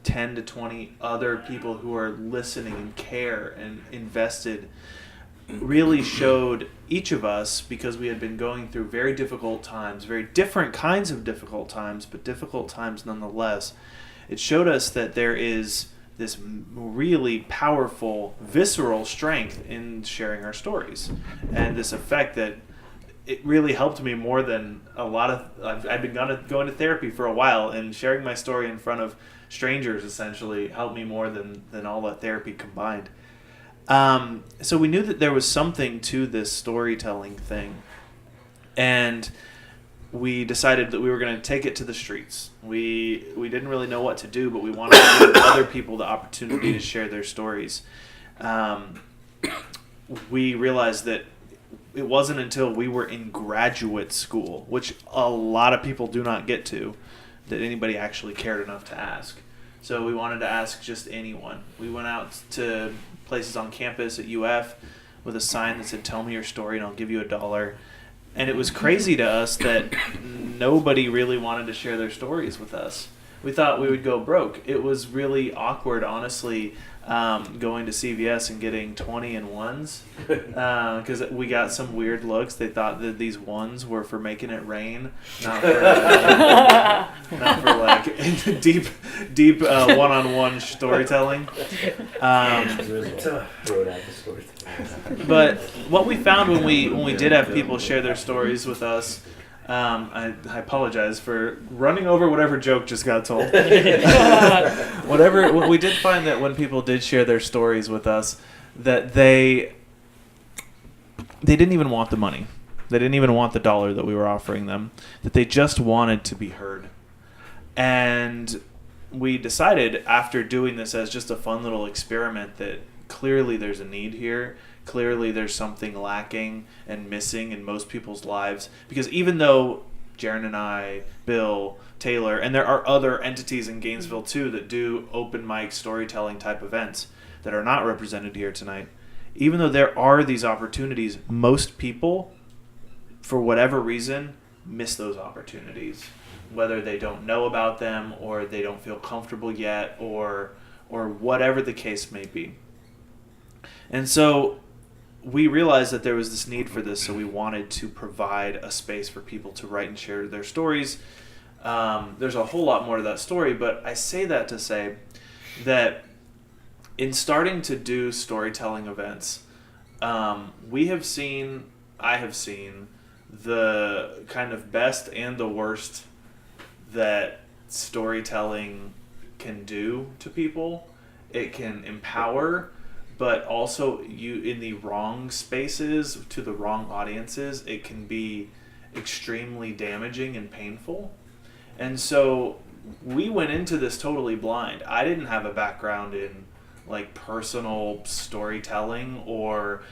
10 to 20 other people who are listening and care and invested really showed each of us, because we had been going through very difficult times, very different kinds of difficult times, but difficult times nonetheless. It showed us that there is this really powerful, visceral strength in sharing our stories, and this effect that it really helped me more than a lot of. I've been going to therapy for a while, and sharing my story in front of strangers essentially helped me more than all that therapy combined. So we knew that there was something to this storytelling thing, and we decided that we were going to take it to the streets. We didn't really know what to do, but we wanted to give other people the opportunity to share their stories. We realized that it wasn't until we were in graduate school, which a lot of people do not get to, that anybody actually cared enough to ask. So we wanted to ask just anyone. We went out to places on campus at UF with a sign that said, "Tell me your story and I'll give you $1." And it was crazy to us that nobody really wanted to share their stories with us. We thought we would go broke. It was really awkward, honestly, going to CVS and getting 20 and ones, because we got some weird looks. They thought that these ones were for making it rain, not for like deep one-on-one storytelling. But what we found when we did have people share their stories with us, I apologize for running over whatever joke just got told. We did find that when people did share their stories with us, that they didn't even want the money. They didn't even want the $1 that we were offering them. That they just wanted to be heard. And we decided, after doing this as just a fun little experiment, that clearly there's a need here. Clearly there's something lacking and missing in most people's lives. Because even though Jaren and I, Bill, Taylor, and there are other entities in Gainesville too that do open mic storytelling type events that are not represented here tonight, even though there are these opportunities, most people, for whatever reason, miss those opportunities. Whether they don't know about them, or they don't feel comfortable yet, or whatever the case may be. And so we realized that there was this need for this, so we wanted to provide a space for people to write and share their stories. There's a whole lot more to that story, but I say that to say that in starting to do storytelling events, I have seen the kind of best and the worst that storytelling can do to people. It can empower, but also in the wrong spaces to the wrong audiences, it can be extremely damaging and painful. And so we went into this totally blind. I didn't have a background in like personal storytelling or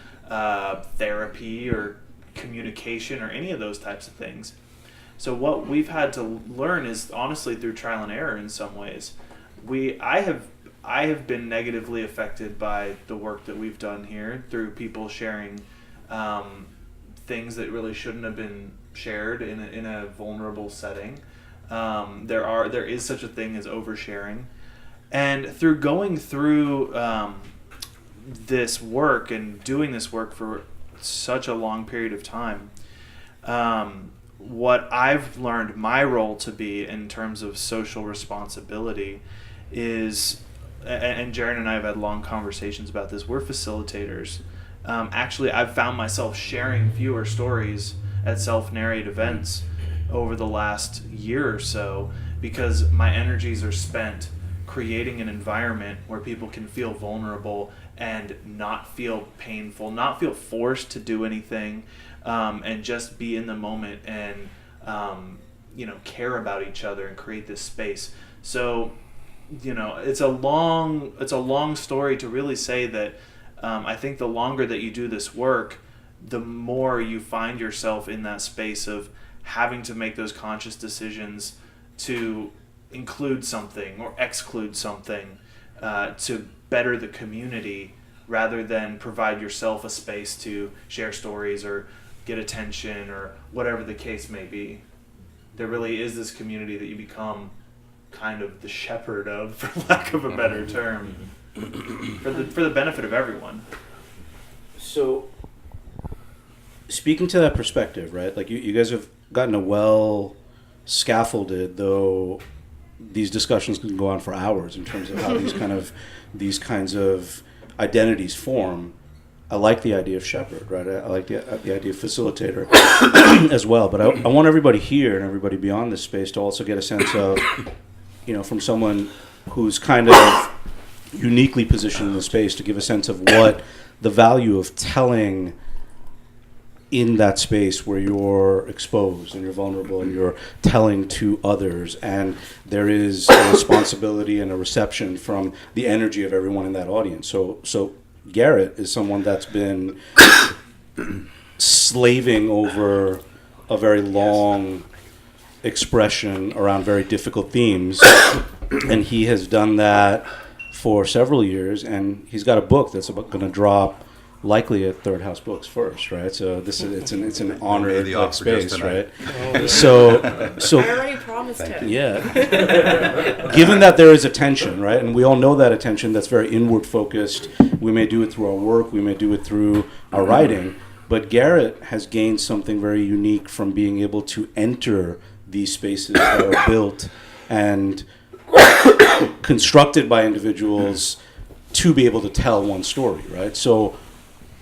therapy or communication or any of those types of things. So what we've had to learn is honestly through trial and error in some ways. I have been negatively affected by the work that we've done here through people sharing things that really shouldn't have been shared in a vulnerable setting. There is such a thing as oversharing. And through going through this work and doing this work for such a long period of time, what I've learned my role to be in terms of social responsibility is, and Jaren and I have had long conversations about this, we're facilitators. Actually, I've found myself sharing fewer stories at SelfNarrate events over the last year or so because my energies are spent creating an environment where people can feel vulnerable and not feel painful, not feel forced to do anything, and just be in the moment and care about each other and create this space. So, it's a long story to really say that I think the longer that you do this work, the more you find yourself in that space of having to make those conscious decisions to include something or exclude something to better the community rather than provide yourself a space to share stories or get attention or whatever the case may be. There really is this community that you become kind of the shepherd of, for lack of a better term, for the benefit of everyone. So, speaking to that perspective, right? Like you guys have gotten a well scaffolded, though these discussions can go on for hours in terms of how these kinds of identities form. I like the idea of shepherd, right? I like the idea of facilitator as well. But I want everybody here and everybody beyond this space to also get a sense of, from someone who's kind of uniquely positioned in the space, to give a sense of what the value of telling in that space where you're exposed and you're vulnerable and you're telling to others, and there is a responsibility and a reception from the energy of everyone in that audience. So Garrett is someone that's been slaving over a very long expression around very difficult themes, and he has done that for several years, and he's got a book that's going to drop likely at Third House Books first, right? So it's an honor like space, right? So I already promised him. Yeah. Given that there is a tension, right, and we all know that attention that's very inward focused. We may do it through our work, we may do it through our writing, but Garrett has gained something very unique from being able to enter these spaces that are built and constructed by individuals to be able to tell one story, right? So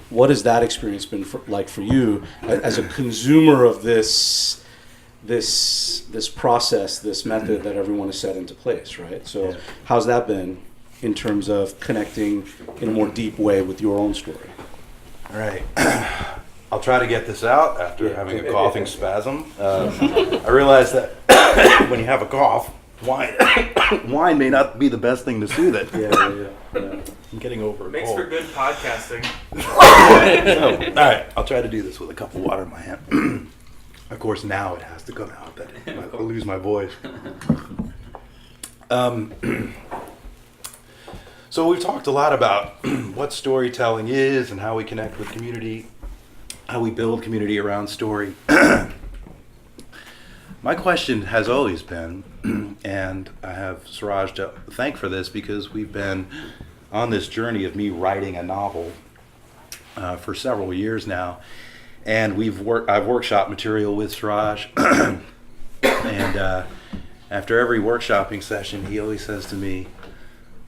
what has that experience been like for you as a consumer of this process, this method that everyone has set into place, right? So how's that been in terms of connecting in a more deep way with your own story? All right. I'll try to get this out after having a coughing spasm. I realize that when you have a cough, wine may not be the best thing to soothe it. Yeah. I'm getting over a Makes cold. for good podcasting. All right, I'll try to do this with a cup of water in my hand. Of course, now it has to come out. I'll lose my voice. So we've talked a lot about what storytelling is and how we connect with community, how we build community around story. My question has always been, and I have Suraj to thank for this, because we've been on this journey of me writing a novel for several years now, and I've workshopped material with Suraj, and after every workshopping session, he always says to me,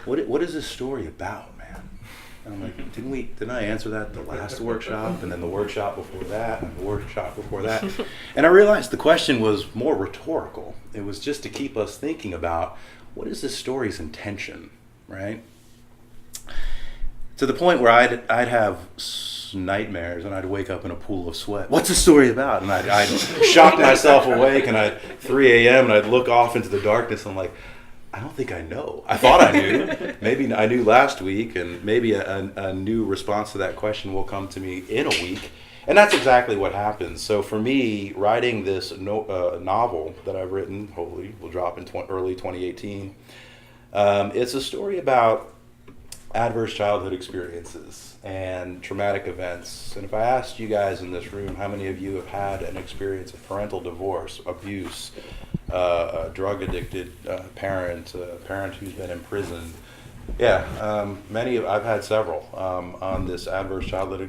"What is this story about, man? And I'm like, didn't I answer that the last workshop, and then the workshop before that, and the workshop before that? And I realized the question was more rhetorical. It was just to keep us thinking about, what is this story's intention, right? To the point where I'd have nightmares and I'd wake up in a pool of sweat. What's the story about? And I'd shock myself awake, and at 3 a.m. and I'd look off into the darkness. And I'm like, I don't think I know. I thought I knew. Maybe I knew last week, and maybe a new response to that question will come to me in a week. And that's exactly what happens. So for me, writing this novel that I've written, hopefully will drop in early 2018, it's a story about adverse childhood experiences and traumatic events. And if I asked you guys in this room, how many of you have had an experience of parental divorce, abuse, a drug-addicted parent, a parent who's been imprisoned? Yeah, I've had several on this adverse childhood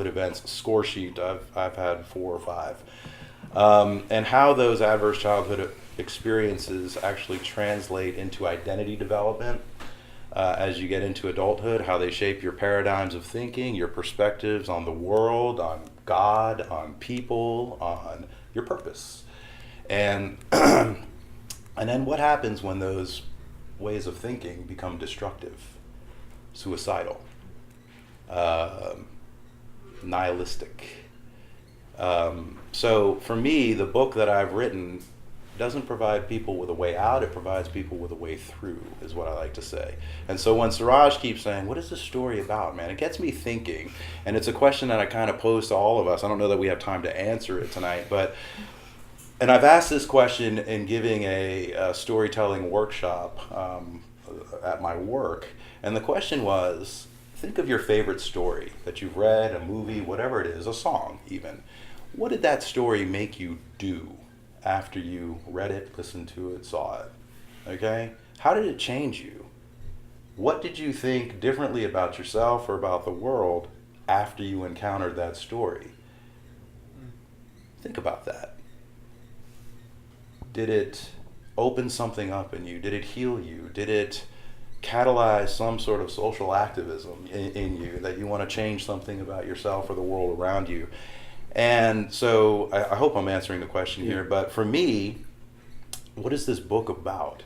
events score sheet. I've had 4 or 5, and how those adverse childhood experiences actually translate into identity development as you get into adulthood, how they shape your paradigms of thinking, your perspectives on the world, on God, on people, on your purpose. And and then what happens when those ways of thinking become destructive, suicidal, nihilistic? So for me, the book that I've written doesn't provide people with a way out, it provides people with a way through, is what I like to say. And so when Suraj keeps saying, what is this story about, man, it gets me thinking. And it's a question that I kind of pose to all of us. I don't know that we have time to answer it tonight, and I've asked this question in giving a storytelling workshop at my work. And the question was, think of your favorite story that you've read, a movie, whatever it is, a song even. What did that story make you do after you read it, listened to it, saw it? Okay? How did it change you? What did you think differently about yourself or about the world after you encountered that story? Think about that. Did it open something up in you? Did it heal you? Did it catalyze some sort of social activism in you, that you want to change something about yourself or the world around you? And so I hope I'm answering the question here, but for me, what is this book about?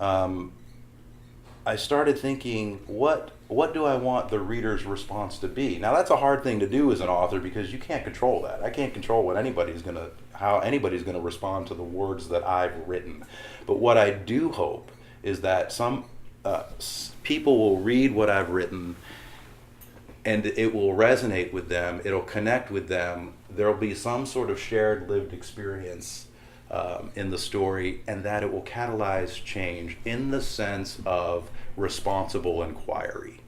I started thinking, what do I want the reader's response to be? Now that's a hard thing to do as an author, because you can't control that. I can't control how anybody's gonna respond to the words that I've written. But what I do hope is that some people will read what I've written, and it will resonate with them, it'll connect with them, there'll be some sort of shared lived experience in the story, and that it will catalyze change in the sense of responsible inquiry.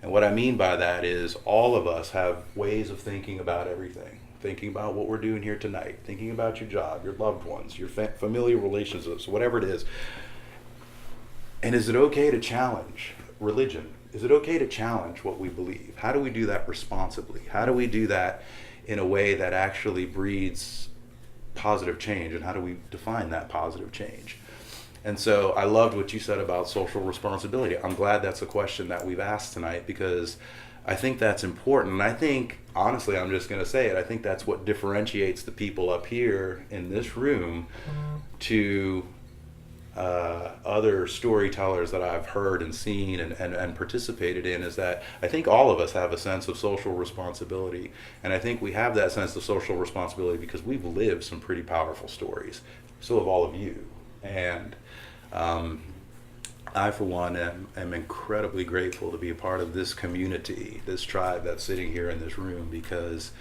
And what I mean by that is, all of us have ways of thinking about everything. Thinking about what we're doing here tonight, thinking about your job, your loved ones, your familial relationships, whatever it is. And is it okay to challenge religion? Is it okay to challenge what we believe? How do we do that responsibly? How do we do that in a way that actually breeds positive change? And how do we define that positive change? And so I loved what you said about social responsibility. I'm glad that's a question that we've asked tonight, because I think that's important. And I think, honestly, I'm just going to say it, I think that's what differentiates the people up here in this room to other storytellers that I've heard and seen and participated in, is that I think all of us have a sense of social responsibility. And I think we have that sense of social responsibility because we've lived some pretty powerful stories. So have all of you. And I, for one, am incredibly grateful to be a part of this community, this tribe that's sitting here in this room, because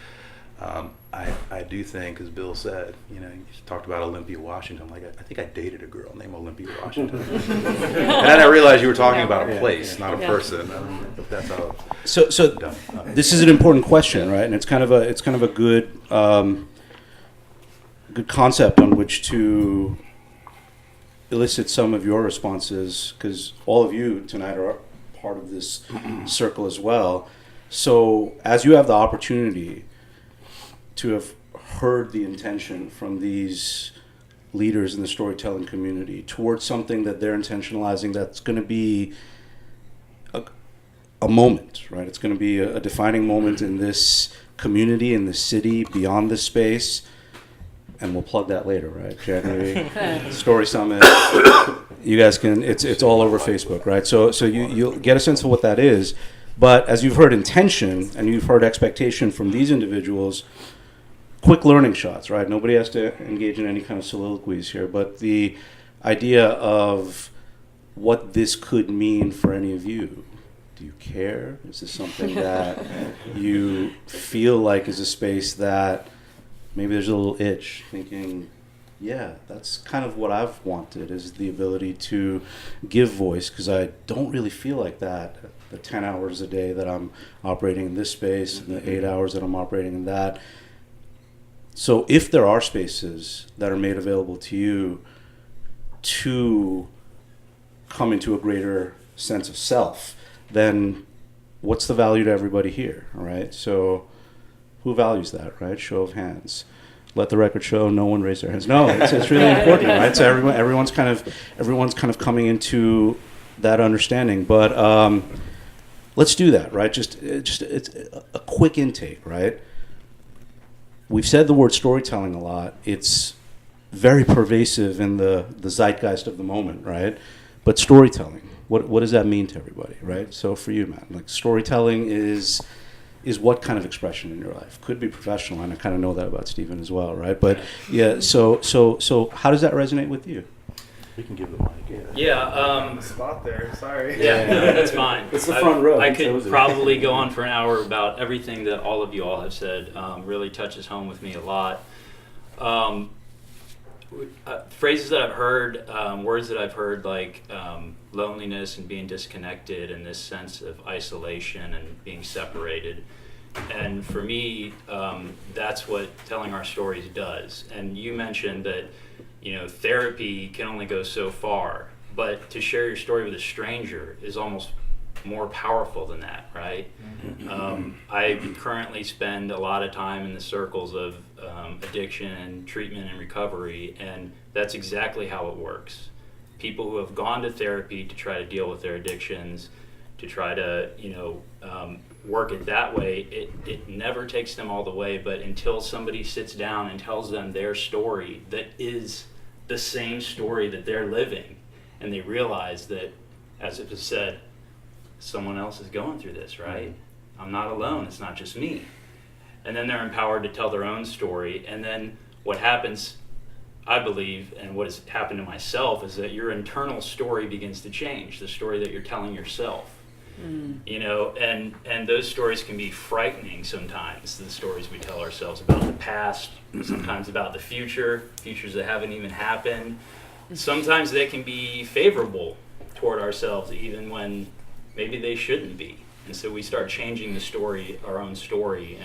I do think, as Bill said, you talked about Olympia, Washington. Like, I think I dated a girl named Olympia, Washington. And then I realized you were talking about a place, not a person. I don't know if that's how. So this is an important question, right? And it's kind of a good good concept on which to elicit some of your responses, because all of you tonight are part of this circle as well. So as you have the opportunity to have heard the intention from these leaders in the storytelling community towards something that they're intentionalizing, that's going to be a moment, right? It's going to be a defining moment in this community, in this city, beyond this space. And we'll plug that later, right? January Story Summit. You guys can. It's all over Facebook, right? So you'll get a sense of what that is. But as you've heard intention and you've heard expectation from these individuals, quick learning shots, right? Nobody has to engage in any kind of soliloquies here. But the idea of what this could mean for any of you. Do you care? Is this something that you feel like is a space that maybe there's a little itch thinking, yeah, that's kind of what I've wanted, is the ability to give voice, because I don't really feel like that the 10 hours a day that I'm operating in this space and the 8 hours that I'm operating in that. So if there are spaces that are made available to you to come into a greater sense of self, then what's the value to everybody here, all right? So who values that, right? Show of hands. Let the record show no one raised their hands. No, it's really important, right? So everyone's kind of coming into that understanding. But let's do that, right? Just it's a quick intake, right? We've said the word storytelling a lot. It's very pervasive in the zeitgeist of the moment, right? But storytelling, what does that mean to everybody, right? So for you, Matt, like storytelling is what kind of expression in your life? Could be professional, and I kind of know that about Stephen as well, right? But yeah, so how does that resonate with you? We can give the mic. On the spot there. Sorry. Yeah, no, that's fine. It's the front row. I could probably go on for an hour about everything that all of you all have said. Really touches home with me a lot. Phrases that I've heard, words that I've heard, like loneliness and being disconnected, and this sense of isolation and being separated. And for me, that's what telling our stories does. And you mentioned that, therapy can only go so far, but to share your story with a stranger is almost more powerful than that, right? I currently spend a lot of time in the circles of addiction and treatment and recovery, and that's exactly how it works. People who have gone to therapy to try to deal with their addictions, to try to, work it that way, it never takes them all the way, but until somebody sits down and tells them their story that is the same story that they're living, and they realize that, as it was said, someone else is going through this, right? I'm not alone, it's not just me. And then they're empowered to tell their own story, and then what happens, I believe, and what has happened to myself, is that your internal story begins to change, the story that you're telling yourself. And those stories can be frightening sometimes, the stories we tell ourselves about the past, sometimes about the futures that haven't even happened. Sometimes they can be favorable toward ourselves, even when maybe they shouldn't be. And so we start changing the story, our own story,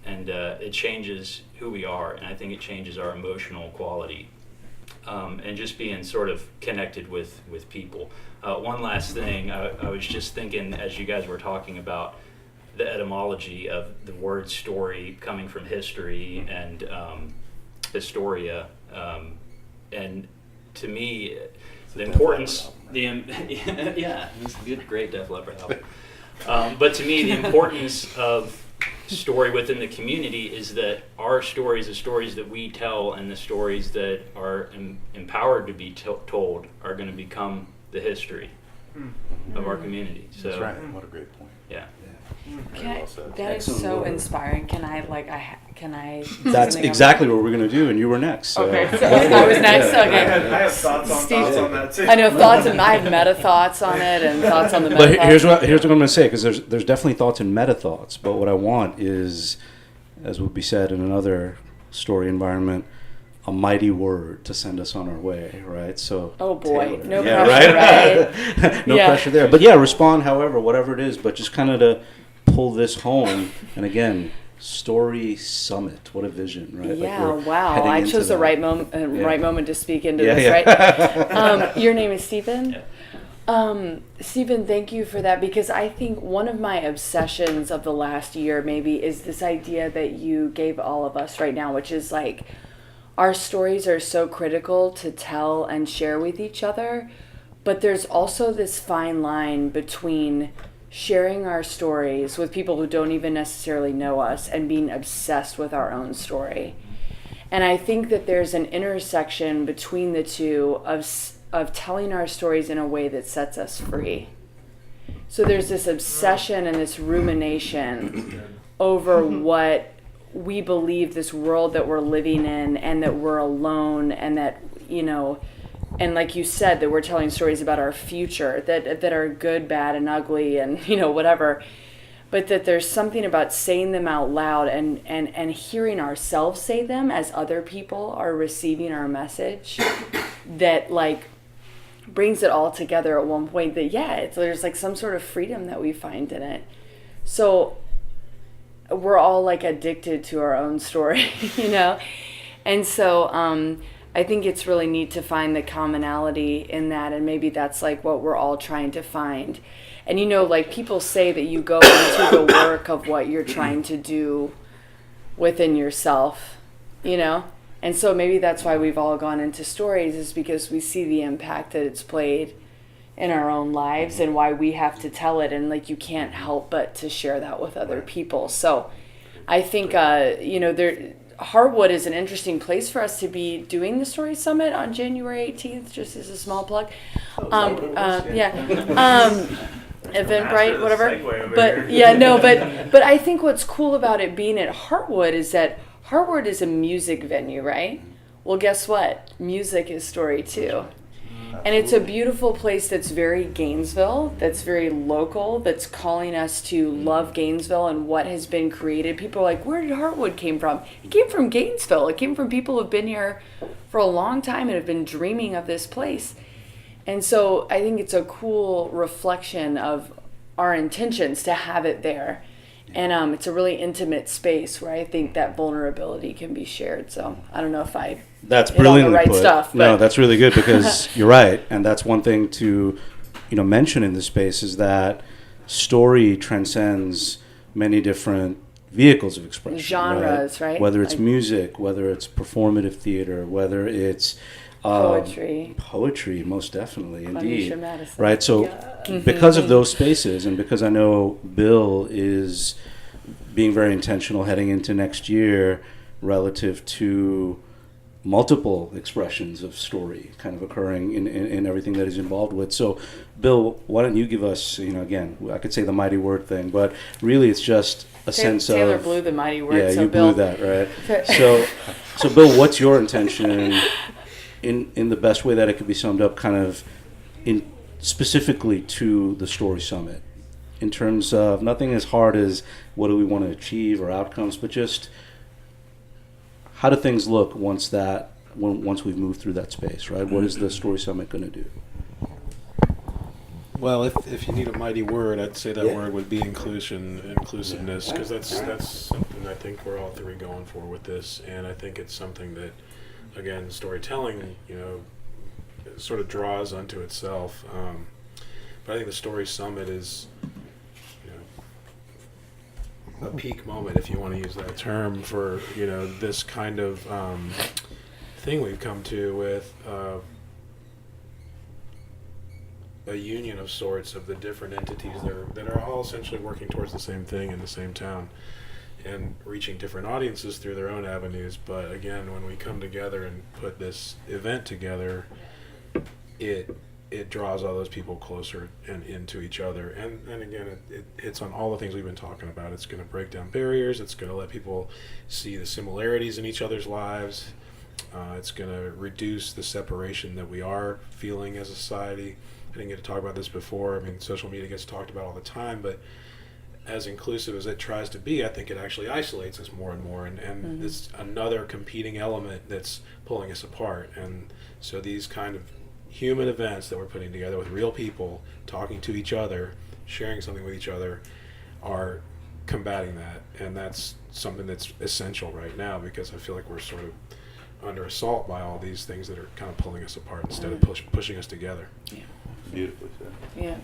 and it changes who we are, and I think it changes our emotional quality, and just being sort of connected with people. One last thing, I was just thinking as you guys were talking about the etymology of the word story coming from history and historia, and to me, the importance, yeah, it's a good, great Def Leppard album. But to me, the importance of story within the community is that our stories, the stories that we tell, and the stories that are empowered to be told are going to become the history of our community. So, that's right. What a great point. Yeah. That is so inspiring. Can I That's exactly what we're going to do, and you were next. So. Okay, so I was next. Okay. I have thoughts on that too. I know thoughts, and I have meta thoughts on it, and thoughts on the meta. But here's what I'm going to say, because there's definitely thoughts and meta thoughts. But what I want is, as would be said in another story environment, a mighty word to send us on our way, right? So. Oh boy, Taylor. no pressure, right? No pressure there. But yeah, respond however, whatever it is. But just kind of to pull this home, and again. Story Summit. What a vision, right? Yeah, wow. I chose the right moment to speak into this, yeah. Right? Your name is Stephen? Yeah. Stephen, thank you for that, because I think one of my obsessions of the last year maybe is this idea that you gave all of us right now, which is like our stories are so critical to tell and share with each other, but there's also this fine line between sharing our stories with people who don't even necessarily know us and being obsessed with our own story. And I think that there's an intersection between the two of telling our stories in a way that sets us free. So there's this obsession and this rumination over what we believe this world that we're living in, and that we're alone, and that, you know, and like you said, that we're telling stories about our future that are good, bad, and ugly, and, you know, whatever. But that there's something about saying them out loud and hearing ourselves say them as other people are receiving our message that, like, brings it all together at one point. That, yeah, there's like some sort of freedom that we find in it. So we're all like addicted to our own story, you know? And so I think it's really neat to find the commonality in that, and maybe that's like what we're all trying to find. And, you know, like people say that you go into the work of what you're trying to do within yourself, you know? And so maybe that's why we've all gone into stories, is because we see the impact that it's played in our own lives, and why we have to tell it. And like, you can't help but to share that with other people. So I think, you know, Harwood is an interesting place for us to be doing the Story Summit on January 18th, just as a small plug. Eventbrite, whatever. But yeah, no, but I think what's cool about it being at Harwood is that Harwood is a music venue, right? Well, guess what? Music is story too. And it's a beautiful place that's very Gainesville, that's very local, that's calling us to love Gainesville and what has been created. People are like, where did Harwood came from? It came from Gainesville. It came from people who've been here for a long time and have been dreaming of this place. And so I think it's a cool reflection of our intentions to have it there. And it's a really intimate space where I think that vulnerability can be shared. So I don't know if I that's hit on the right put. stuff. But. No, that's really good, because you're right, and that's one thing to, you know, mention in this space is that story transcends many different vehicles of expression, genres, right? Whether it's like music, whether it's performative theater, whether it's poetry, most definitely, indeed, right? So because of those spaces, and because I know Bill is being very intentional heading into next year relative to multiple expressions of story kind of occurring in everything that he's involved with. So Bill, why don't you give us, you know, again, I could say the mighty word thing, but really it's just a sense of... Taylor blew the mighty word, yeah, so you Bill. blew that, right? So Bill, what's your intention in the best way that it could be summed up, kind of in specifically to the Story Summit, in terms of nothing as hard as what do we want to achieve or outcomes, but just how do things look once we've moved through that space, right? What is the Story Summit going to do? Well, if you need a mighty word, I'd say that word would be inclusiveness, because that's something I think we're all three going for with this, and I think it's something that, again, storytelling, you know, sort of draws unto itself. But I think the Story Summit is, you know, a peak moment, if you want to use that term, for, you know, this kind of thing we've come to with a union of sorts of the different entities that are all essentially working towards the same thing in the same town, and reaching different audiences through their own avenues. But again, when we come together and put this event together, it draws all those people closer and into each other. And again, it hits on all the things we've been talking about. It's going to break down barriers. It's going to let people see the similarities in each other's lives. It's going to reduce the separation that we are feeling as a society. I didn't get to talk about this before. I mean, social media gets talked about all the time, but as inclusive as it tries to be, I think it actually isolates us more and more, and it's another competing element that's pulling us apart. And so these kind of human events that we're putting together with real people talking to each other, sharing something with each other, are combating that. And that's something that's essential right now, because I feel like we're sort of under assault by all these things that are kind of pulling us apart instead of pushing us together. Yeah. Beautifully said. Yeah.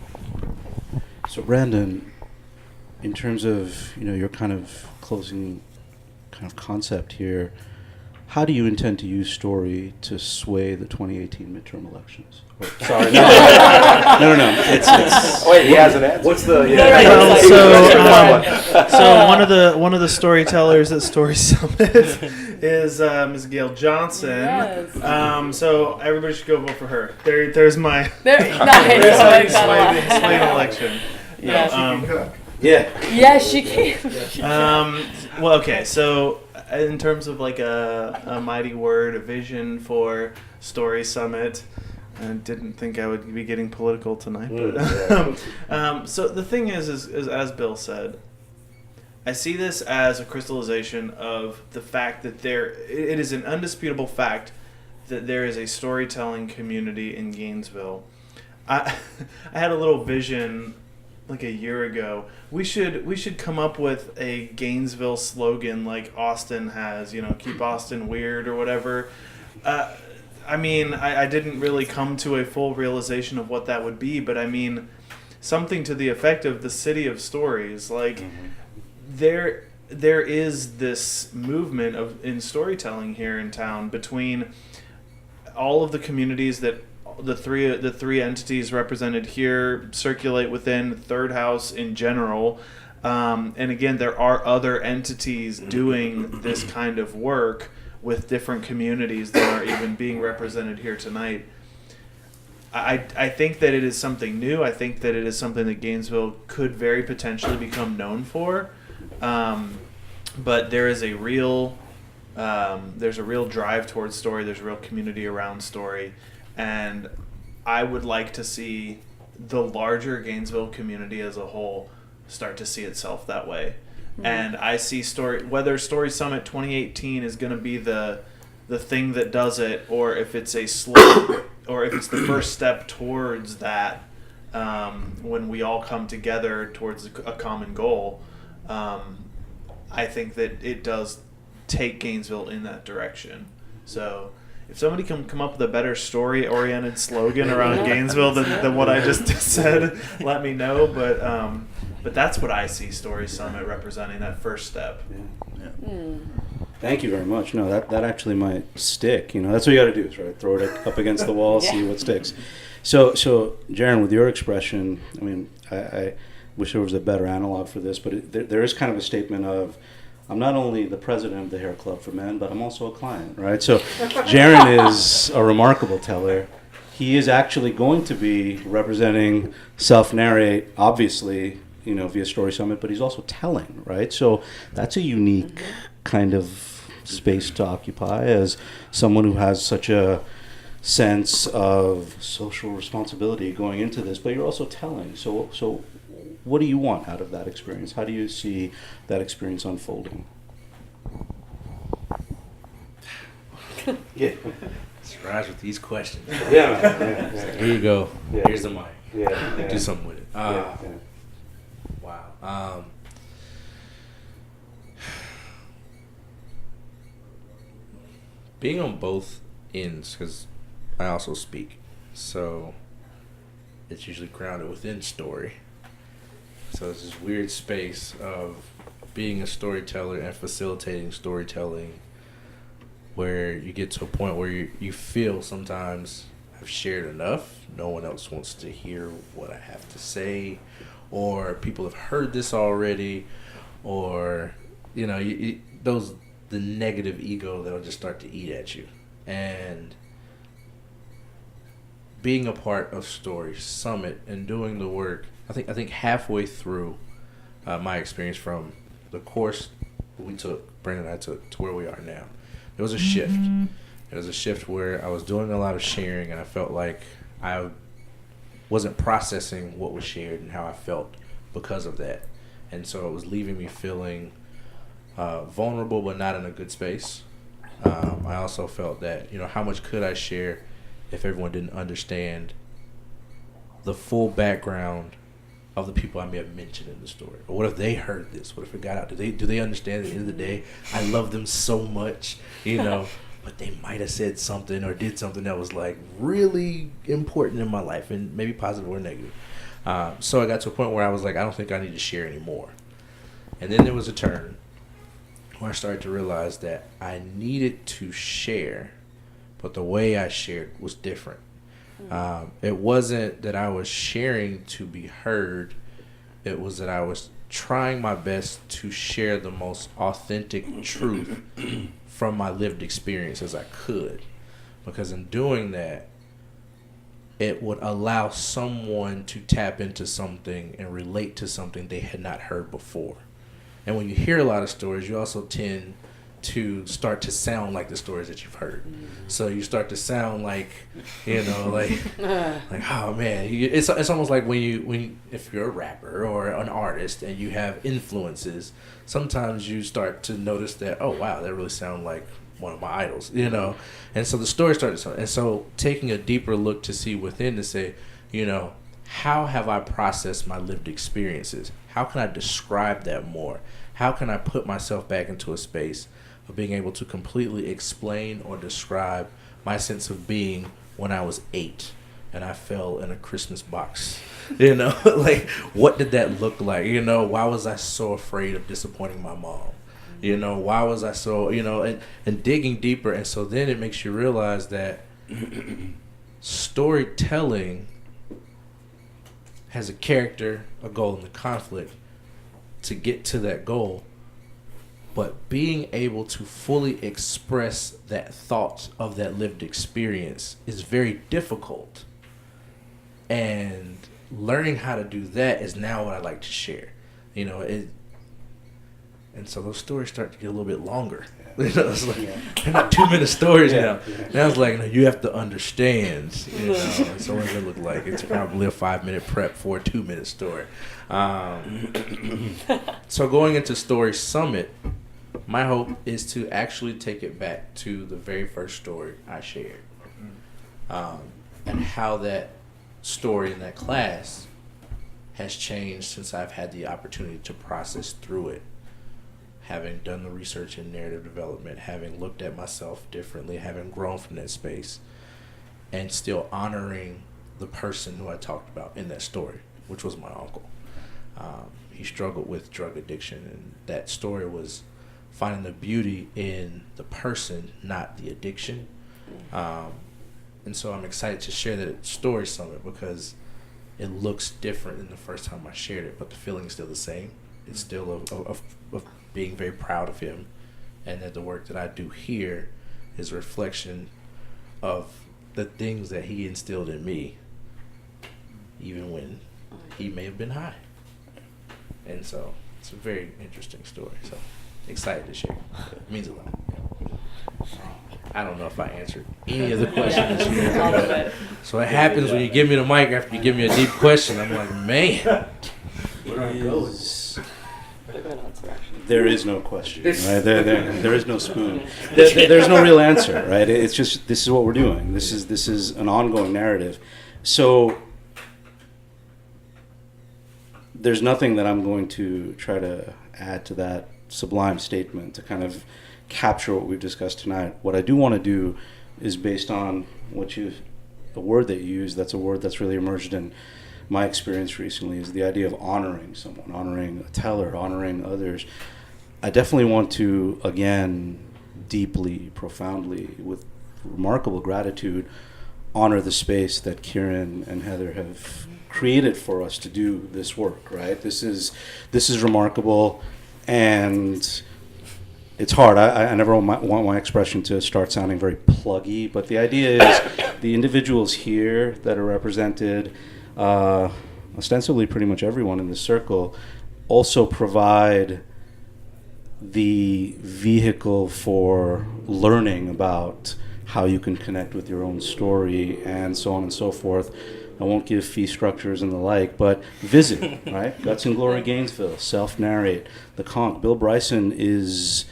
So Brandon, in terms of, you know, your kind of closing kind of concept here, how do you intend to use story to sway the 2018 midterm elections? Oh, sorry, no. It's Wait, he has an answer. What's the? So one of the storytellers at Story Summit is Ms. Gail Johnson. Yes. So everybody should go vote for her. There's my sway the election. Yeah, she can. Well, okay. So in terms of like a mighty word, a vision for Story Summit. I didn't think I would be getting political tonight, but so the thing is as Bill said, I see this as a crystallization of the fact that it is an undisputable fact that there is a storytelling community in Gainesville. I had a little vision like a year ago. We should come up with a Gainesville slogan like Austin has, keep Austin weird or whatever. I mean, I didn't really come to a full realization of what that would be, but I mean, something to the effect of the city of stories. Like, there is this movement in storytelling here in town between all of the communities that the three entities represented here circulate within, Third House in general. And again, there are other entities doing this kind of work with different communities that are even being represented here tonight. I think that it is something new. I think that it is something that Gainesville could very potentially become known for. But there is there's a real drive towards story. There's a real community around story. And I would like to see the larger Gainesville community as a whole start to see itself that way. And I see whether Story Summit 2018 is going to be the thing that does it, or if it's a slow, or if it's the first step towards that, when we all come together towards a common goal. I think that it does take Gainesville in that direction. So if somebody can come up with a better story-oriented slogan around Gainesville than what I just said, let me know. But that's what I see Story Summit representing, that first step. Thank you very much. No, that actually might stick. That's what you got to do, is right? Throw it up against the wall, see what sticks. So Jaren, with your expression, I mean, I wish there was a better analog for this, but there is kind of a statement of, I'm not only the president of the Hair Club for Men, but I'm also a client, right? So Jaren is a remarkable teller. He is actually going to be representing SelfNarrate, obviously, via Story Summit, but he's also telling, right? So that's a unique kind of space to occupy as someone who has such a sense of social responsibility going into this, but you're also telling. So what do you want out of that experience? How do you see that experience unfolding? Yeah. Surprise with these questions. Yeah. Here you go. Yeah. Here's the mic. Yeah. Do something with it. Wow. Being on both ends, because I also speak, so it's usually grounded within story. So it's this weird space of being a storyteller and facilitating storytelling, where you get to a point where you feel sometimes I've shared enough. No one else wants to hear what I have to say, or people have heard this already, or the negative ego that'll just start to eat at you. And being a part of Story Summit and doing the work, I think halfway through my experience from the course Brandon and I took, to where we are now, there was a shift. There was a shift where I was doing a lot of sharing, and I felt like I wasn't processing what was shared and how I felt because of that. And so it was leaving me feeling vulnerable, but not in a good space. I also felt that, how much could I share if everyone didn't understand the full background of the people I may have mentioned in the story? Or what if they heard this? What if it got out? Do they understand at the end of the day, I love them so much, but they might have said something or did something that was like really important in my life, and maybe positive or negative. So I got to a point where I was like, I don't think I need to share anymore. And then there was a turn where I started to realize that I needed to share, but the way I shared was different. It wasn't that I was sharing to be heard. It was that I was trying my best to share the most authentic truth from my lived experience as I could. Because in doing that, it would allow someone to tap into something and relate to something they had not heard before. And when you hear a lot of stories, you also tend to start to sound like the stories that you've heard. So you start to sound like, like oh man, it's almost like if you're a rapper or an artist and you have influences, sometimes you start to notice that, oh wow, that really sounds like one of my idols, And so the story started, and so taking a deeper look to see within to say, how have I processed my lived experiences? How can I describe that more? How can I put myself back into a space of being able to completely explain or describe my sense of being when I was 8 and I fell in a Christmas box? Like, what did that look like? Why was I so afraid of disappointing my mom? Why was I so, and digging deeper. And so then it makes you realize that storytelling has a character, a goal, and a conflict to get to that goal. But being able to fully express that thought of that lived experience is very difficult. And learning how to do that is now what I like to share. And so those stories start to get a little bit longer. It's like, they're not 2-minute stories now. Now it's like, you have to understand. So what does it look like? It's probably a 5-minute prep for a 2-minute story. So going into Story Summit, my hope is to actually take it back to the very first story I shared. And how that story in that class has changed since I've had the opportunity to process through it. Having done the research in narrative development, having looked at myself differently, having grown from that space, and still honoring the person who I talked about in that story, which was my uncle. He struggled with drug addiction, and that story was finding the beauty in the person, not the addiction. And so I'm excited to share that at Story Summit because it looks different than the first time I shared it, but the feeling is still the same. It's still of being very proud of him, and that the work that I do here is a reflection of the things that he instilled in me, even when he may have been high. And so it's a very interesting story. So excited to share. It means a lot. I don't know if I answered any of the questions. So what happens when you give me the mic after you give me a deep question? I'm like, man. There is no question, right? There is no spoon. There's no real answer, right? It's just, this is what we're doing. This is an ongoing narrative. So there's nothing that I'm going to try to add to that sublime statement to kind of capture what we've discussed tonight. What I do want to do is based on the word that you use, that's a word that's really emerged in my experience recently, is the idea of honoring someone, honoring a teller, honoring others. I definitely want to, again, deeply, profoundly, with remarkable gratitude, honor the space that Kiren and Heather have created for us to do this work, right? This is remarkable, and it's hard. I never want my expression to start sounding very pluggy, but the idea is the individuals here that are represented, ostensibly pretty much everyone in this circle, also provide the vehicle for learning about how you can connect with your own story and so on and so forth. I won't give fee structures and the like, but visit, right? Guts and Glory Gainesville, SelfNarrate, the Conch. Bill Bryson is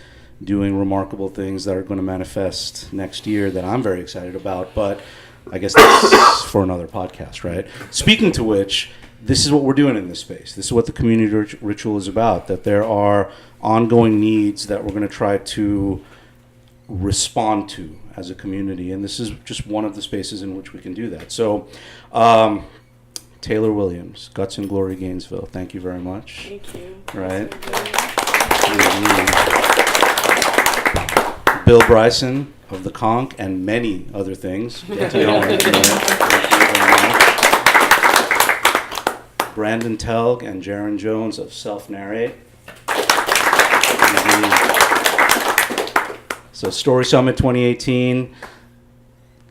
doing remarkable things that are going to manifest next year that I'm very excited about, but I guess that's for another podcast, right? Speaking to which, this is what we're doing in this space. This is what the community ritual is about, that there are ongoing needs that we're going to try to respond to as a community, and this is just one of the spaces in which we can do that. So, Taylor Williams, Guts and Glory Gainesville, thank you very much. Thank you. Right. Bill Bryson of the Conch and many other things. Get to know him. Brandon Telg and Jaron Jones of SelfNarrate. So Story Summit 2018,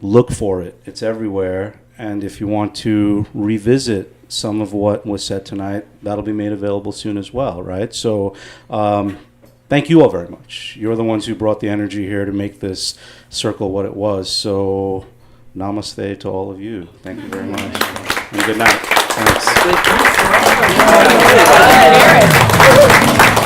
look for it. It's everywhere. And if you want to revisit some of what was said tonight, that'll be made available soon as well, right? So thank you all very much. You're the ones who brought the energy here to make this circle what it was. So namaste to all of you. Thank you very much. And good night. Thanks.